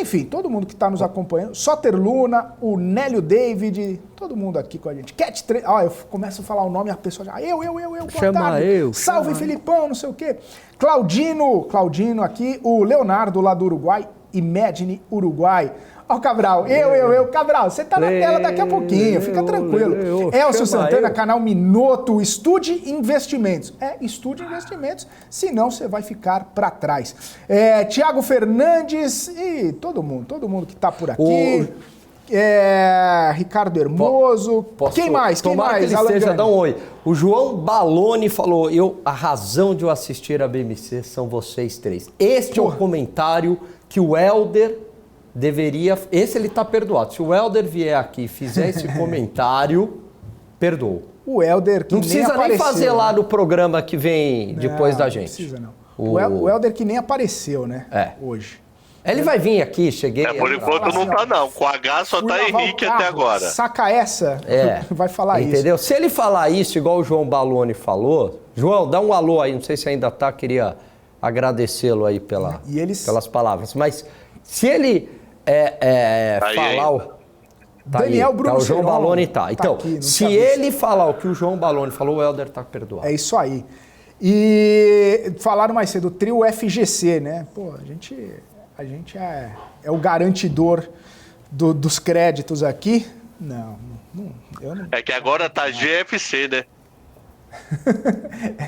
enfim, todo mundo que está nos acompanhando, Soter Luna, o Nélio David, todo mundo aqui com a gente. Eu começo a falar o nome e a pessoa já, boa chama tarde. eu. Salve Filipão, não sei o quê. Claudino aqui, o Leonardo lá do Uruguai, Imagine Uruguai. Ó o Cabral, Cabral, você tá na tela daqui a pouquinho, fica tranquilo. Elcio Santana, canal Minoto, Estude Investimentos. Estude Investimentos, senão você vai ficar para trás. Tiago Fernandes e todo mundo que tá por aqui. Ricardo Hermoso. Quem mais? Tomara que ele esteja, dá um oi. O João Baloni falou, a razão de eu assistir a BMC são vocês três. Este é o comentário que o Helder deveria... Esse ele tá perdoado. Se o Helder vier aqui e fizer esse comentário, perdoou. O Helder que não precisa nem fazer lá no programa que vem depois da gente. Não precisa, não. O Helder que nem apareceu, né? Hoje. Ele vai vir aqui, cheguei... por enquanto não tá, não. Com H só tá Henrique até agora. Saca essa, vai falar isso. Entendeu? Se ele falar isso, igual o João Baloni falou... João, dá um alô aí, não sei se ainda tá, queria agradecê-lo aí pelas palavras. Mas se ele falar... Daniel Bruno o João Baloni tá. Então, aqui, se ele falar o que o João Baloni falou, o Helder tá perdoado. É isso aí. E falaram mais cedo, o trio FGC, né? Pô, a gente é o garantidor dos créditos aqui. Não, eu não... É que agora tá GFC, né?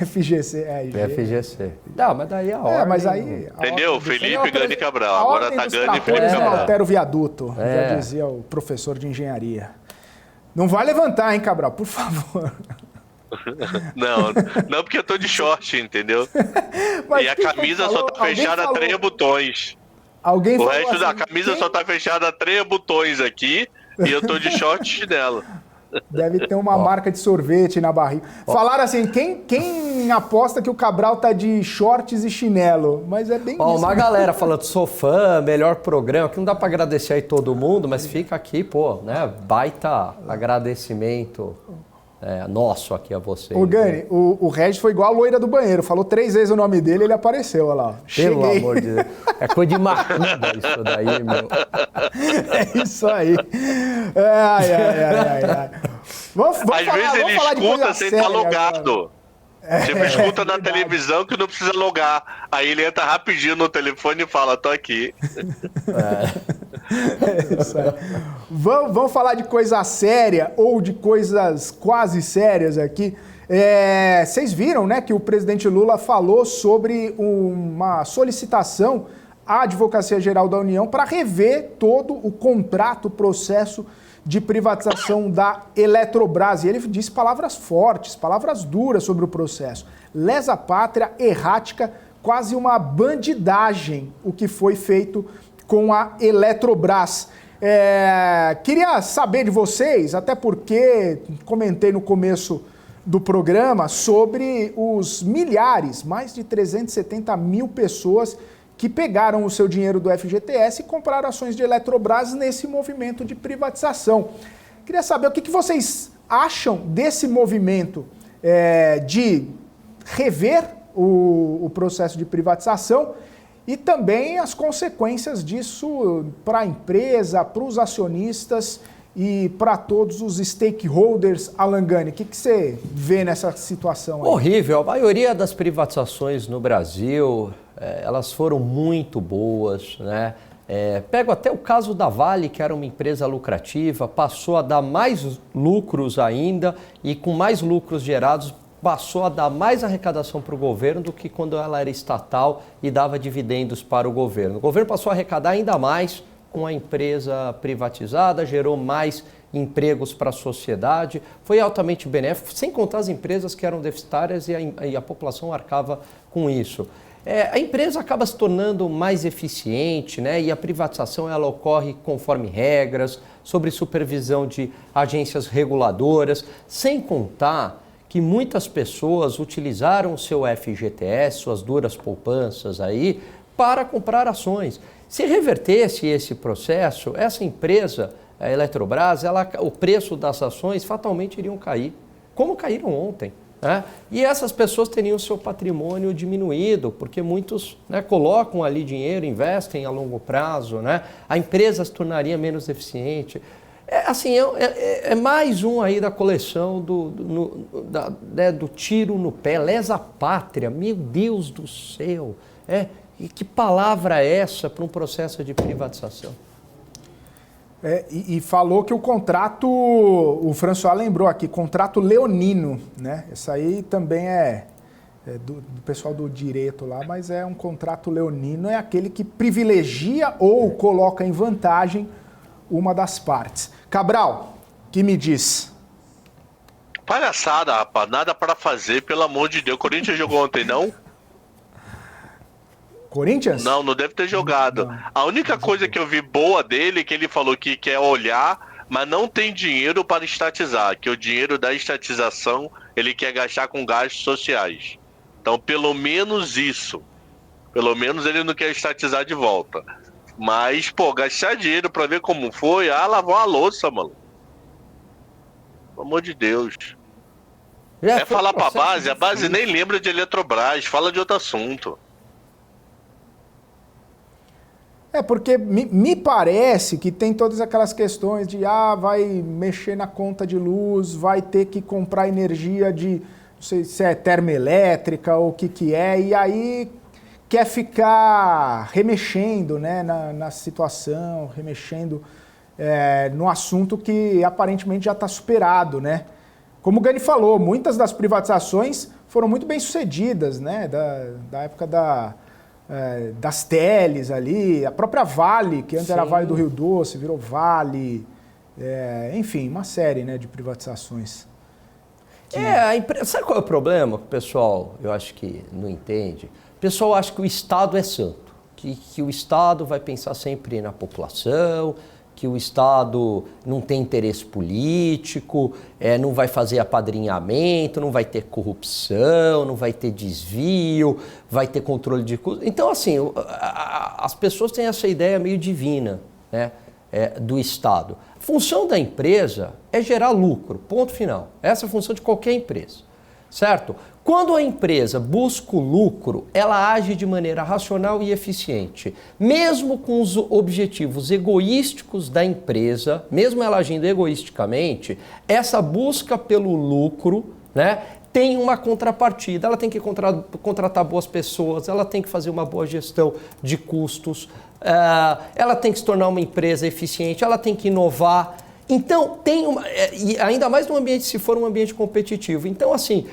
FGC, FGC. Não, mas daí a ordem... mas aí... Entendeu? Felipe Gani Cabral. Agora tá Gani e Felipe Cabral. Altera o viaduto, já dizia o professor de engenharia. Não vai levantar, hein, Cabral, por favor. Não, porque eu tô de short, entendeu? E a camisa só tá fechada a 3 botões. O resto da camisa só tá fechada a 3 botões aqui e eu tô de short e chinelo. Deve ter uma marca de sorvete na barriga. Falaram assim, quem aposta que o Cabral tá de shorts e chinelo? Mas é bem isso. Uma galera falando, sou fã, melhor programa, que não dá pra agradecer aí todo mundo, mas fica aqui, né? Baita agradecimento. nosso aqui a vocês. Ô, Gani, o Regis foi igual a loira do banheiro. Falou 3 vezes o nome dele, ele apareceu, olha lá. Pelo Cheguei. amor de Deus. É coisa de macumba isso daí, meu. É isso aí. Ai. Vamos Às vezes ele escuta sem estar logado. Tipo, escuta na televisão que não precisa logar. Aí ele entra rapidinho no telefone e fala, tô aqui. É isso aí. Vamos falar de coisa séria ou de coisas quase sérias aqui. Vocês viram, né, que o presidente Lula falou sobre uma solicitação à Advocacia Geral da União para rever todo o contrato, o processo de privatização da Eletrobras. E ele disse palavras fortes, palavras duras sobre o processo. Lesa pátria, errática, quase uma bandidagem o que foi feito com a Eletrobras. Queria saber de vocês, até porque comentei no começo do programa sobre os milhares, mais de 370 mil pessoas que pegaram o seu dinheiro do FGTS e compraram ações de Eletrobras nesse movimento de privatização. Queria saber o que vocês acham desse movimento de rever o processo de privatização e também as consequências disso para a empresa, para os acionistas e para todos os stakeholders. Alan Gani, o que você vê nessa situação aí? Horrível. A maioria das privatizações no Brasil, elas foram muito boas, né? Pego até o caso da Vale, que era uma empresa lucrativa, passou a dar mais lucros ainda e com mais lucros gerados, passou a dar mais arrecadação para o governo do que quando ela era estatal e dava dividendos para o governo. O governo passou a arrecadar ainda mais com a empresa privatizada, gerou mais empregos para a sociedade, foi altamente benéfico, sem contar as empresas que eram deficitárias e a população arcava com isso. A empresa acaba se tornando mais eficiente, né? E a privatização ela ocorre conforme regras, sobre supervisão de agências reguladoras, sem contar que muitas pessoas utilizaram o seu FGTS, suas duras poupanças aí, para comprar ações. Se revertesse esse processo, essa empresa, a Eletrobras, o preço das ações fatalmente iriam cair, como caíram ontem. Né? E essas pessoas teriam seu patrimônio diminuído, porque muitos, né, colocam ali dinheiro, investem a longo prazo, né? A empresa se tornaria menos eficiente. É mais um aí da coleção do tiro no pé, lesa pátria, meu Deus do céu. E que palavra é essa para um processo de privatização? E falou que o contrato, o François lembrou aqui, contrato leonino, né? Isso aí também do pessoal do direito lá, mas é um contrato leonino, é aquele que privilegia ou coloca em vantagem uma das partes. Cabral, que me diz? Palhaçada, rapaz, nada para fazer, pelo amor de Deus. O Corinthians jogou ontem, não? Corinthians? Não deve ter jogado. Não. A única coisa que eu vi boa dele é que ele falou que quer olhar, mas não tem dinheiro para estatizar, que o dinheiro da estatização ele quer gastar com gastos sociais. Então, pelo menos isso. Pelo menos ele não quer estatizar de volta. Mas, gastar dinheiro para ver como foi, lavar a louça, mano. Pelo amor de Deus. Falar pra base, a base nem lembra de Eletrobras, fala de outro assunto. Porque me parece que tem todas aquelas questões de vai mexer na conta de luz, vai ter que comprar energia de, não sei se é termoelétrica ou o que é, e aí quer ficar remexendo, né, na situação, remexendo no assunto que aparentemente já está superado, né? Como o Gani falou, muitas das privatizações foram muito bem sucedidas, né, da época das teles ali, a própria Vale, que antes Sim. era Vale do Rio Doce, virou Vale, enfim, uma série, né, de privatizações. Sabe qual é o problema que o pessoal, eu acho que não entende? O pessoal acha que o Estado é santo, que o Estado vai pensar sempre na população, que o Estado não tem interesse político, não vai fazer apadrinhamento, não vai ter corrupção, não vai ter desvio, vai ter controle de custos. Então, assim, as pessoas têm essa ideia meio divina, né? do Estado. A função da empresa é gerar lucro, ponto final. Essa é a função de qualquer empresa, certo? Quando a empresa busca o lucro, ela age de maneira racional e eficiente. Mesmo com os objetivos egoísticos da empresa, mesmo ela agindo egoisticamente, essa busca pelo lucro, né, tem uma contrapartida. Ela tem que contratar boas pessoas, ela tem que fazer uma boa gestão de custos, ela tem que se tornar uma empresa eficiente, ela tem que inovar. Então, e ainda mais no ambiente, se for um ambiente competitivo. Então, assim,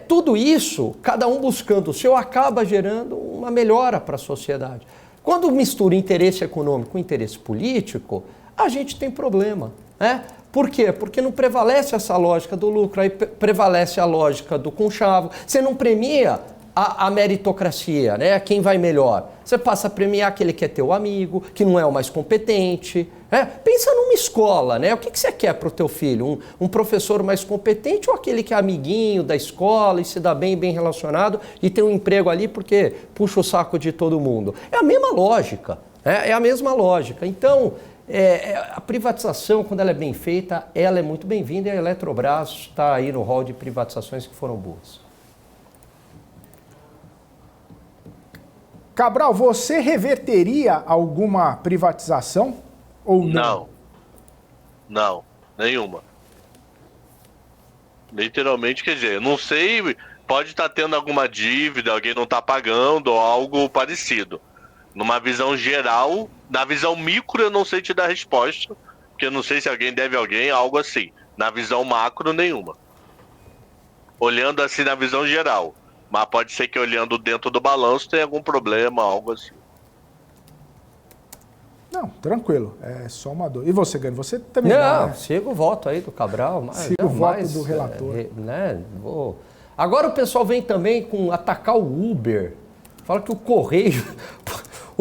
tudo isso, cada um buscando o seu, acaba gerando uma melhora para a sociedade. Quando mistura interesse econômico com interesse político, a gente tem problema, né? Por quê? Porque não prevalece essa lógica do lucro, aí prevalece a lógica do conchavo. Você não premia a meritocracia, né? Quem vai melhor. Você passa a premiar aquele que é teu amigo, que não é o mais competente. Pensa numa escola, né? O que você quer para o teu filho? Um professor mais competente ou aquele que é amiguinho da escola e se dá bem relacionado e tem um emprego ali porque puxa o saco de todo mundo? É a mesma lógica, é a mesma lógica. Então, a privatização, quando ela é bem feita, ela é muito bem-vinda e a Eletrobras está aí no rol de privatizações que foram boas. Cabral, você reverteria alguma privatização ou não? Não, nenhuma. Literalmente, quer dizer, não sei, pode estar tendo alguma dívida, alguém não está pagando ou algo parecido. Numa visão geral, na visão micro eu não sei te dar resposta, porque eu não sei se alguém deve a alguém, algo assim. Na visão macro, nenhuma. Olhando assim na visão geral. Mas pode ser que olhando dentro do balanço tenha algum problema, algo assim. Não, tranquilo. É só uma dor. E você, Gani? Você também não, né? Siga o voto aí do Cabral. Mas siga o voto do relator. Né? Agora o pessoal vem também com atacar o Uber. Fala que o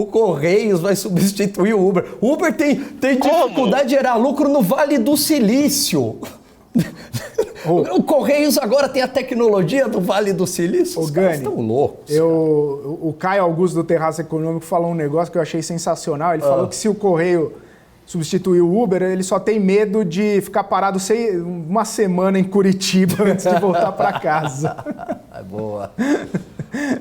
Correios vai substituir o Uber. O Uber tem dificuldade de gerar lucro no Vale do Silício. O Correios agora tem a tecnologia do Vale do Silício. Os caras estão loucos. O Caio Augusto do Terraço Econômico falou um negócio que eu achei sensacional. Ele falou que se o Correio substituir o Uber, ele só tem medo de ficar parado uma semana em Curitiba antes de voltar para casa. Boa.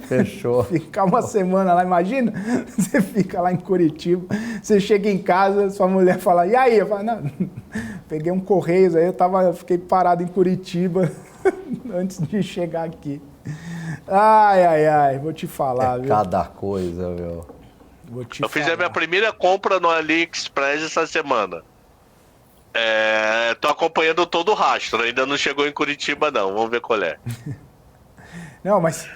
Fechou. Ficar uma semana lá, imagina? Você fica lá em Curitiba, você chega em casa, sua mulher fala, e aí? Eu falo, não, peguei um Correios, aí eu fiquei parado em Curitiba antes de chegar aqui. Ai, vou te falar, viu? Cada coisa, meu. Eu fiz a minha primeira compra no AliExpress essa semana. Tô acompanhando todo o rastro, ainda não chegou em Curitiba não, vamos ver qual é. Não, mas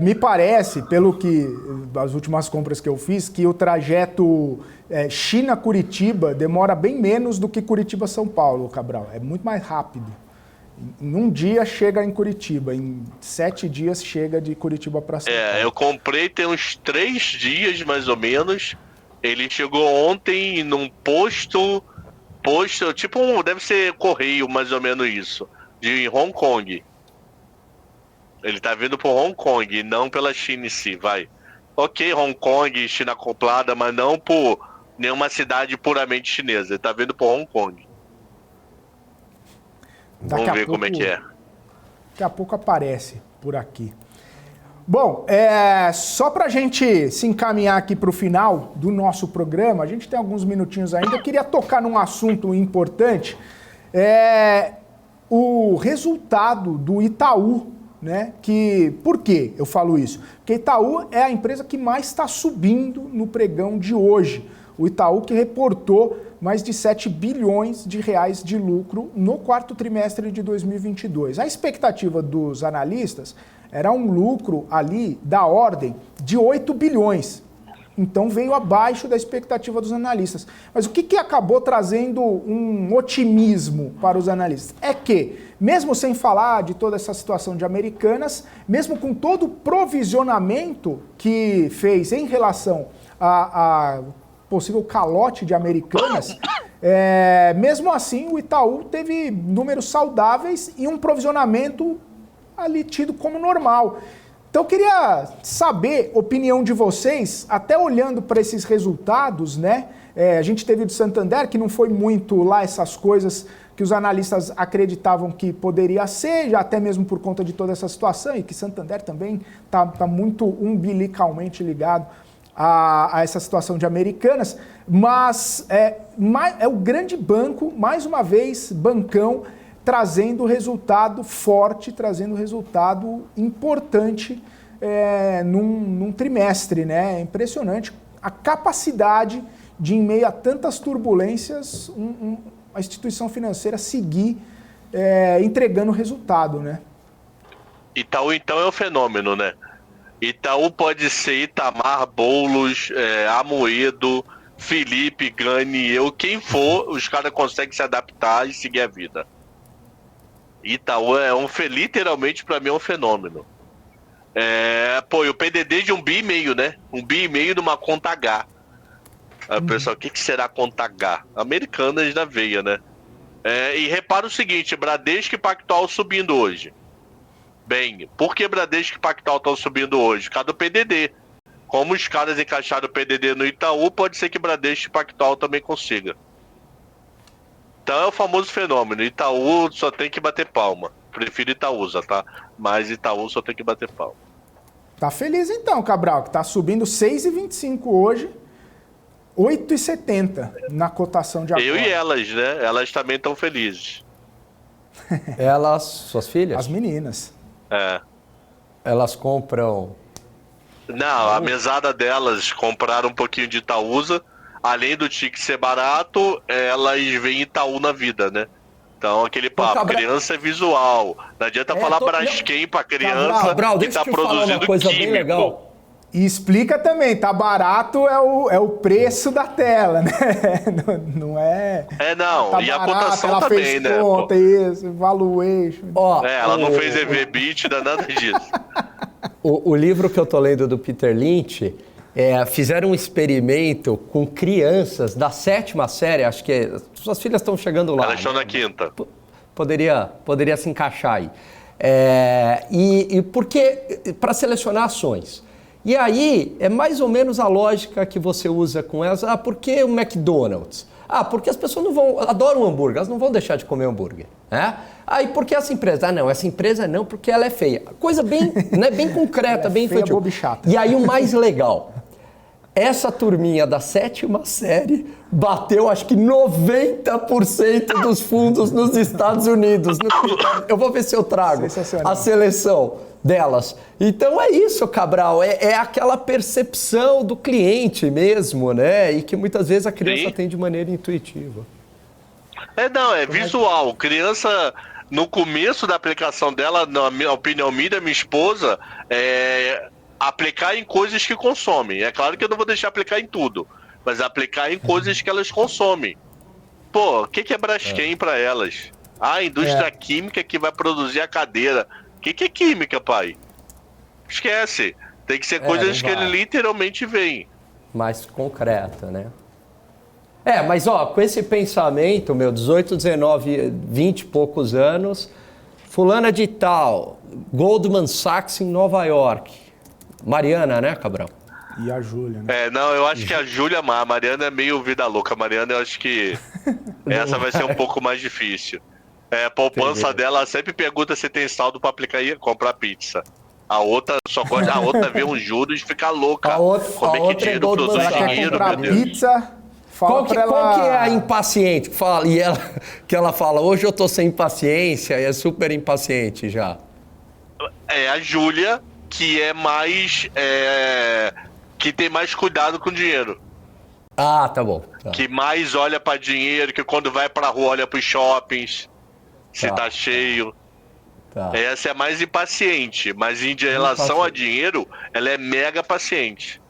me parece, pelo que as últimas compras que eu fiz, que o trajeto China-Curitiba demora bem menos do que Curitiba-São Paulo, Cabral. É muito mais rápido. Em um dia chega em Curitiba, em 7 dias chega de Curitiba para São Paulo. Eu comprei tem uns 3 dias mais ou menos. Ele chegou ontem num posto tipo deve ser correio mais ou menos isso, de Hong Kong. Ele tá vindo por Hong Kong, não pela China em si, vai. Ok, Hong Kong, China acoplada, mas não por nenhuma cidade puramente chinesa. Ele tá vindo por Hong Kong. Vamos ver como é que é. Daqui a pouco aparece por aqui. Bom, só para a gente se encaminhar aqui para o final do nosso programa, a gente tem alguns minutinhos ainda, eu queria tocar num assunto importante, o resultado do Itaú, né? Por que eu falo isso? Porque Itaú é a empresa que mais está subindo no pregão de hoje. O Itaú que reportou mais de 7 bilhões de reais de lucro no quarto trimestre de 2022. A expectativa dos analistas era um lucro ali da ordem de 8 bilhões. Então veio abaixo da expectativa dos analistas. Mas o que acabou trazendo um otimismo para os analistas? É que, mesmo sem falar de toda essa situação de Americanas, mesmo com todo o provisionamento que fez em relação a possível calote de Americanas, mesmo assim o Itaú teve números saudáveis e um provisionamento ali tido como normal. Então eu queria saber a opinião de vocês, até olhando para esses resultados, né? A gente teve o de Santander, que não foi muito lá essas coisas que os analistas acreditavam que poderia ser, já até mesmo por conta de toda essa situação, e que Santander também está muito umbilicalmente ligado a essa situação de Americanas, mas é o grande banco, mais uma vez, bancão, trazendo resultado forte, trazendo resultado importante num trimestre, né? É impressionante a capacidade de, em meio a tantas turbulências, a instituição financeira seguir entregando resultado, né? Itaú, então, é um fenômeno, né? Itaú pode ser Itamar, Boulos, Amoedo, Felipe, Gani, quem for, os caras conseguem se adaptar e seguir a vida. Itaú literalmente para mim é um fenômeno. E o PDD de 1,5 bi, né? 1,5 bi numa conta H. Aí, pessoal, o que será conta H? Americanas da veia, né? E repara o seguinte, Bradesco e Pactual subindo hoje. Bem, por que Bradesco e Pactual estão subindo hoje? Por causa do PDD. Como os caras encaixaram o PDD no Itaú, pode ser que Bradesco e Pactual também consiga. Então é o famoso fenômeno. Itaú só tem que bater palma. Prefiro Itaúsa, tá? Mas Itaú só tem que bater palma. Tá feliz então, Cabral, que tá subindo 6,25 hoje, 8,70 na cotação de agora. Eu e elas, né? Elas também estão felizes. Elas, suas filhas? As meninas. Elas compram... Não, a mesada delas compraram um pouquinho de Itaúsa. Além do tique ser barato, elas veem Itaú na vida, né? Então, aquele papo, criança é visual. Não adianta falar Braskem pra criança Cabral, que tá produzindo uma coisa químico. bem legal. E explica também, tá barato é o preço da tela, né? Não é... Não, tá e barato, a cotação ela também, fez né? Conta, isso, valuation. Ela não fez EV/EBITDA, nada disso. O livro que eu tô lendo do Peter Lynch, fizeram um experimento com crianças da 7ª série, acho que suas filhas estão chegando lá. Elas estão na 5ª. Poderia se encaixar aí. E porque para selecionar ações. E aí é mais ou menos a lógica que você usa com elas. Por que o McDonald's? Porque as pessoas adoram hambúrguer, elas não vão deixar de comer hambúrguer. Né? Aí por que essa empresa? Não, essa empresa não, porque ela é feia. Coisa bem, né, bem concreta, bem feia, infantil. boba e chata. E aí o mais legal, essa turminha da 7ª série bateu acho que 90% dos fundos nos Estados Unidos. Eu vou ver se eu trago a seleção delas. Então é isso, Cabral, é aquela percepção do cliente mesmo, né? E que muitas vezes a criança tem de maneira intuitiva. É visual. Criança, no começo da aplicação dela, na minha opinião minha, da minha esposa, aplicar em coisas que consomem. É claro que eu não vou deixar aplicar em tudo, mas aplicar em coisas que elas consomem. O que é Braskem para elas? A indústria química que vai produzir a cadeira. O que é química, pai? Esquece. Tem que ser coisas que ele literalmente veem. Mais concreta, né? Mas com esse pensamento, 18, 19, 20 e poucos anos, fulana de tal, Goldman Sachs em Nova York. Mariana, né, Cabral? E a Júlia, né? Eu acho que a Júlia, a Mariana é meio vida louca. A Mariana, eu acho que essa vai ser um pouco mais difícil. A poupança dela sempre pergunta se tem saldo para aplicar e comprar pizza. A outra só gosta, a outra vê uns juros e fica louca. Como é que dinheiro produz dinheiro, meu Deus. Pizza, qual que é a impaciente? Que ela fala, hoje eu tô sem impaciência e é super impaciente já. É a Júlia, que é mais... que tem mais cuidado com o dinheiro. Tá bom. Tá. Que mais olha para dinheiro, que quando vai pra rua olha pros shoppings, se tá cheio. Tá. Essa é mais impaciente, mas em relação a dinheiro, ela é mega paciente.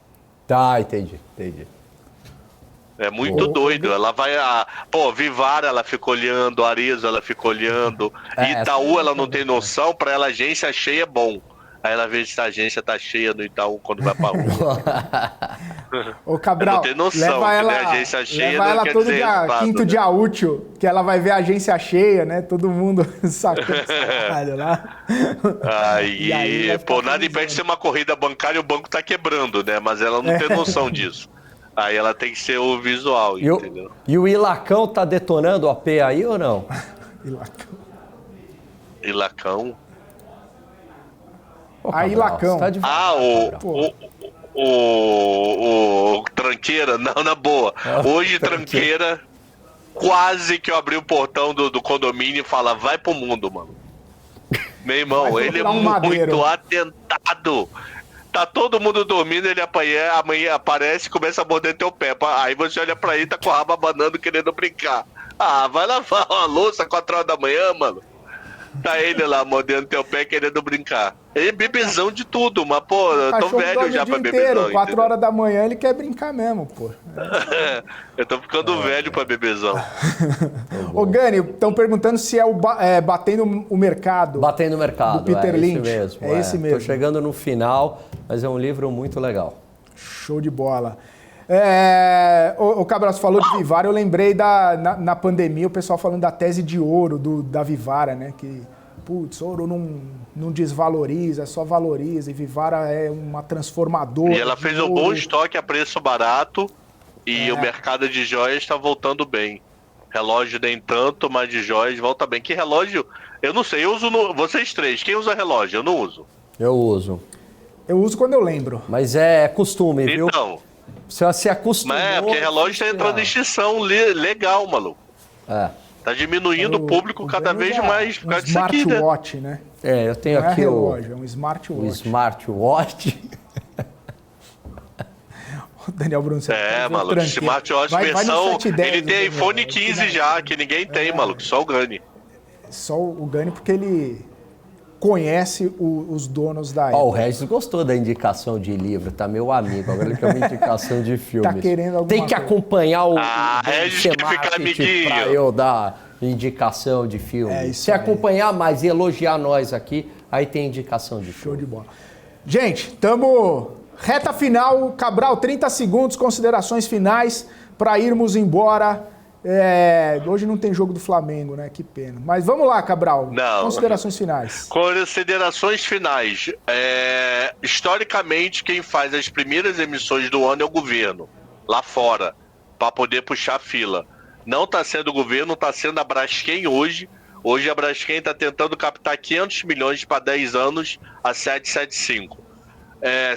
Tá, entendi. É muito doido. Ela vai... Vivara, ela fica olhando, Arezzo, ela fica olhando. Itaú, ela não tem noção, pra ela agência cheia é bom. Aí ela vê se a agência tá cheia no Itaú quando vai pra rua. Ô, Cabral, não tem noção leva que ela, nem agência cheia leva não ela quer todo dizer dia, resultado, quinto né? dia útil, que ela vai ver a agência cheia, né? Todo mundo sacando salário lá. E aí vai ficar Pô, nada impede de ser uma corrida bancária e o banco tá quebrando, né? Mas ela não tem noção disso. Aí ela tem que ser o visual, entendeu? E o Ilacão tá detonando o AP aí ou não? Ilacão. Pô, Aí, Cabral, Lacão. você tá devagar, Cabral. O Tranqueira, não, na boa. Hoje, Tranqueira, quase que eu abri o portão do condomínio e fala, vai pro mundo, mano. Meu irmão, Vai ele é procurar um madeiro. muito atentado. Tá todo mundo dormindo, ele amanhã aparece e começa a morder teu pé. Aí você olha pra ele, tá com a raba abanando, querendo brincar. Ah, vai lavar uma louça 4 horas da manhã, mano. Tá ele lá mordendo teu pé, querendo brincar. Ele é bebezão de tudo, mas, pô, eu tô velho já pra bebezão. 4 horas da manhã ele quer brincar mesmo, pô. Eu tô ficando velho pra bebezão. Ô, Gani, estão perguntando se é Batendo o Mercado. Batendo o Mercado, do Peter Lynch. Esse mesmo. É esse mesmo. Tô chegando no final, mas é um livro muito legal. Show de bola. O Cabral, você falou de Vivara, eu lembrei na pandemia o pessoal falando da tese de ouro da Vivara, né? Que, putz, ouro não desvaloriza, só valoriza, e Vivara é uma transformadora. E ela fez um bom estoque a preço barato e o mercado de joias está voltando bem. Relógio nem tanto, mas de joias volta bem. Que relógio? Eu não sei, eu uso vocês três, quem usa relógio? Eu não uso. Eu uso. Eu uso quando eu lembro. Mas é costume, viu? Então. Você se acostumou... Mas porque relógio tá entrando em extinção legal, maluco. É. Tá diminuindo o público cada vez mais por causa disso aqui, né? Smartwatch, né? Eu tenho não aqui relógio, é um smartwatch. o smartwatch. O Daniel Bruno, você maluco, smartwatch versão... Ele tem iPhone 15 já, que ninguém tem, maluco, só o Gani. Só o Gani porque ele conhece os donos da Apple. O Regis gostou da indicação de livro, tá meu amigo. Agora ele quer uma indicação de filmes. Tá querendo alguma Tem que coisa. acompanhar o Regis quer ficar amiguinho. pra eu dar indicação de filme. É isso Se aí. acompanhar mais e elogiar nós aqui, aí tem indicação de Show filme. de bola. Gente, estamos reta final. Cabral, 30 segundos, considerações finais para irmos embora. Hoje não tem jogo do Flamengo, né? Que pena. Mas vamos lá, Cabral. Não. Considerações finais. Considerações finais. Historicamente, quem faz as primeiras emissões do ano é o governo, lá fora, para poder puxar a fila. Não está sendo o governo, está sendo a Braskem hoje. Hoje a Braskem está tentando captar 500 milhões para 10 anos a 775.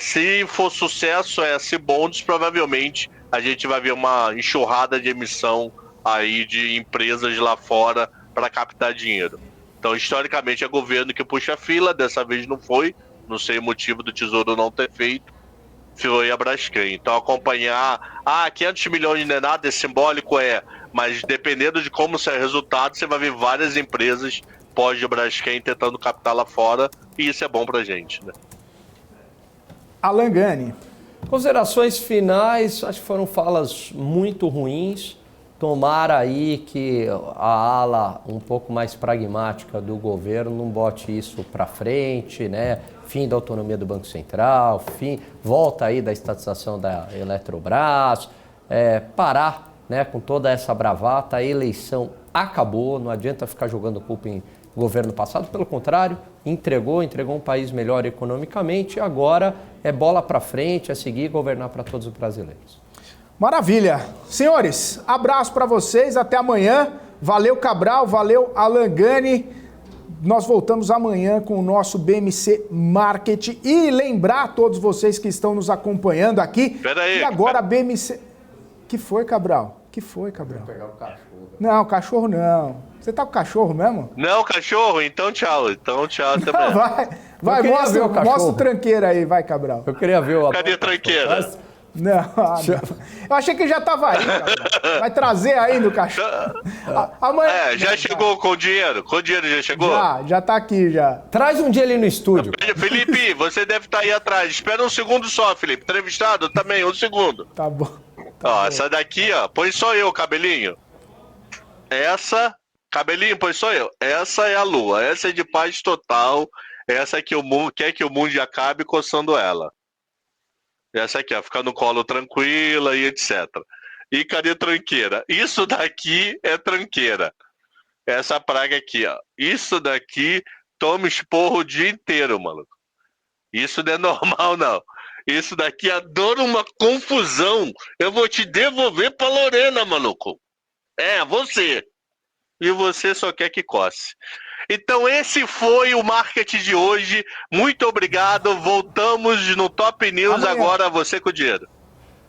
Se for sucesso, S-Bonds, provavelmente a gente vai ver uma enxurrada de emissão aí de empresas lá fora para captar dinheiro. Então, historicamente, é governo que puxa a fila, dessa vez não foi, não sei o motivo do Tesouro não ter feito, foi a Braskem. Então, acompanhar, 500 milhões não é nada, é simbólico, mas dependendo de como ser o resultado, você vai ver várias empresas pós-Braskem tentando captar lá fora, e isso é bom pra gente, né? Alan Gani. Considerações finais, acho que foram falas muito ruins. Tomara aí que a ala um pouco mais pragmática do governo não bote isso para frente, né? Fim da autonomia do Banco Central, volta aí da estatização da Eletrobras, parar, né, com toda essa bravata. A eleição acabou, não adianta ficar jogando culpa em governo passado, pelo contrário, entregou um país melhor economicamente, e agora é bola para frente, é seguir e governar para todos os brasileiros. Maravilha. Senhores, abraço para vocês, até amanhã. Valeu, Cabral, valeu, Alan Gani. Nós voltamos amanhã com o nosso BMC Market. E lembrar a todos vocês que estão nos acompanhando aqui. Peraí. E agora a BMC... Que foi, Cabral? Vou pegar o cachorro. Não, cachorro não. Você tá com cachorro mesmo? Não, cachorro? Então tchau. Também. Vai, ver o cachorro. mostra o tranqueiro aí, vai, Cabral. Eu queria ver o... Cadê a tranqueira? Não, eu achei que já tava aí, Cabral. Vai trazer ainda o cachorro. Amanhã... Já chegou com o dinheiro? Com o dinheiro já chegou? Já tá aqui, já. Traz um dia ali no estúdio. Felipe, você deve estar aí atrás. Espera um segundo só, Felipe. Entrevistado também, um segundo. Tá bom. Essa daqui, põe só eu, cabelinho. Cabelinho, põe só eu. Essa é a lua. Essa é de paz total. Essa é que o mundo quer que o mundo acabe coçando ela. Essa aqui, ó, ficar no colo tranquila e etc. E cadê tranqueira? Isso daqui é tranqueira. Essa praga aqui, ó. Isso daqui toma esporro o dia inteiro, maluco. Isso não é normal, não. Isso daqui adora uma confusão. Eu vou te devolver pra Lorena, maluco. É, você. E você só quer que coce. Então esse foi o marketing de hoje. Muito obrigado. Voltamos no Top News agora, você com o dinheiro.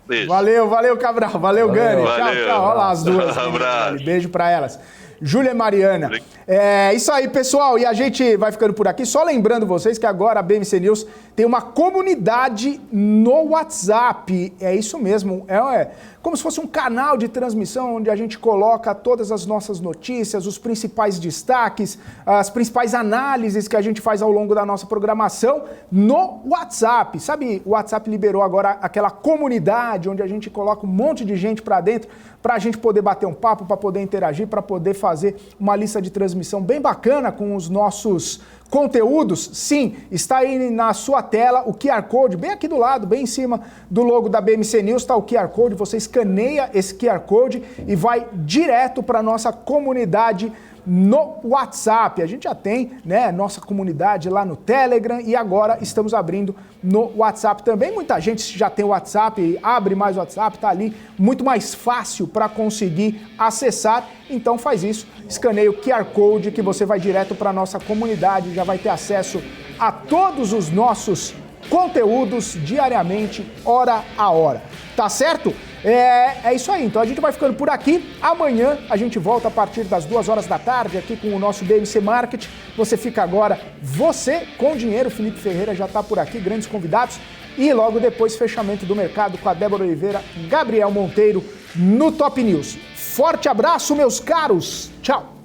Beijo. Valeu, Cabral. Valeu, Gani. Valeu. Tchau. Olha lá as duas. Abraço. Beijo pra elas. Júlia e Mariana. É isso aí, pessoal. E a gente vai ficando por aqui. Só lembrando vocês que agora a BMC News tem uma comunidade no WhatsApp. É isso mesmo. É como se fosse um canal de transmissão onde a gente coloca todas as nossas notícias, os principais destaques, as principais análises que a gente faz ao longo da nossa programação no WhatsApp. Sabe, o WhatsApp liberou agora aquela comunidade onde a gente coloca um monte de gente pra dentro pra gente poder bater um papo, pra poder interagir, pra poder fazer uma lista de transmissão bem bacana com os nossos conteúdos. Sim, está aí na sua tela o QR Code, bem aqui do lado, bem em cima do logo da BMC News, está o QR Code. Você escaneia esse QR Code e vai direto para a nossa comunidade no WhatsApp. A gente já tem, né, nossa comunidade lá no Telegram e agora estamos abrindo no WhatsApp também. Muita gente já tem o WhatsApp, abre mais o WhatsApp, tá ali, muito mais fácil para conseguir acessar. Então faz isso, escaneia o QR Code que você vai direto para a nossa comunidade, já vai ter acesso a todos os nossos conteúdos diariamente, hora a hora. Tá certo? É isso aí, então a gente vai ficando por aqui. Amanhã a gente volta a partir das 2 horas da tarde aqui com o nosso BMC Market. Você fica agora, você com dinheiro. Felipe Ferreira já está por aqui, grandes convidados. E logo depois, fechamento do mercado com a Débora Oliveira, Gabriel Monteiro no Top News. Forte abraço, meus caros. Tchau.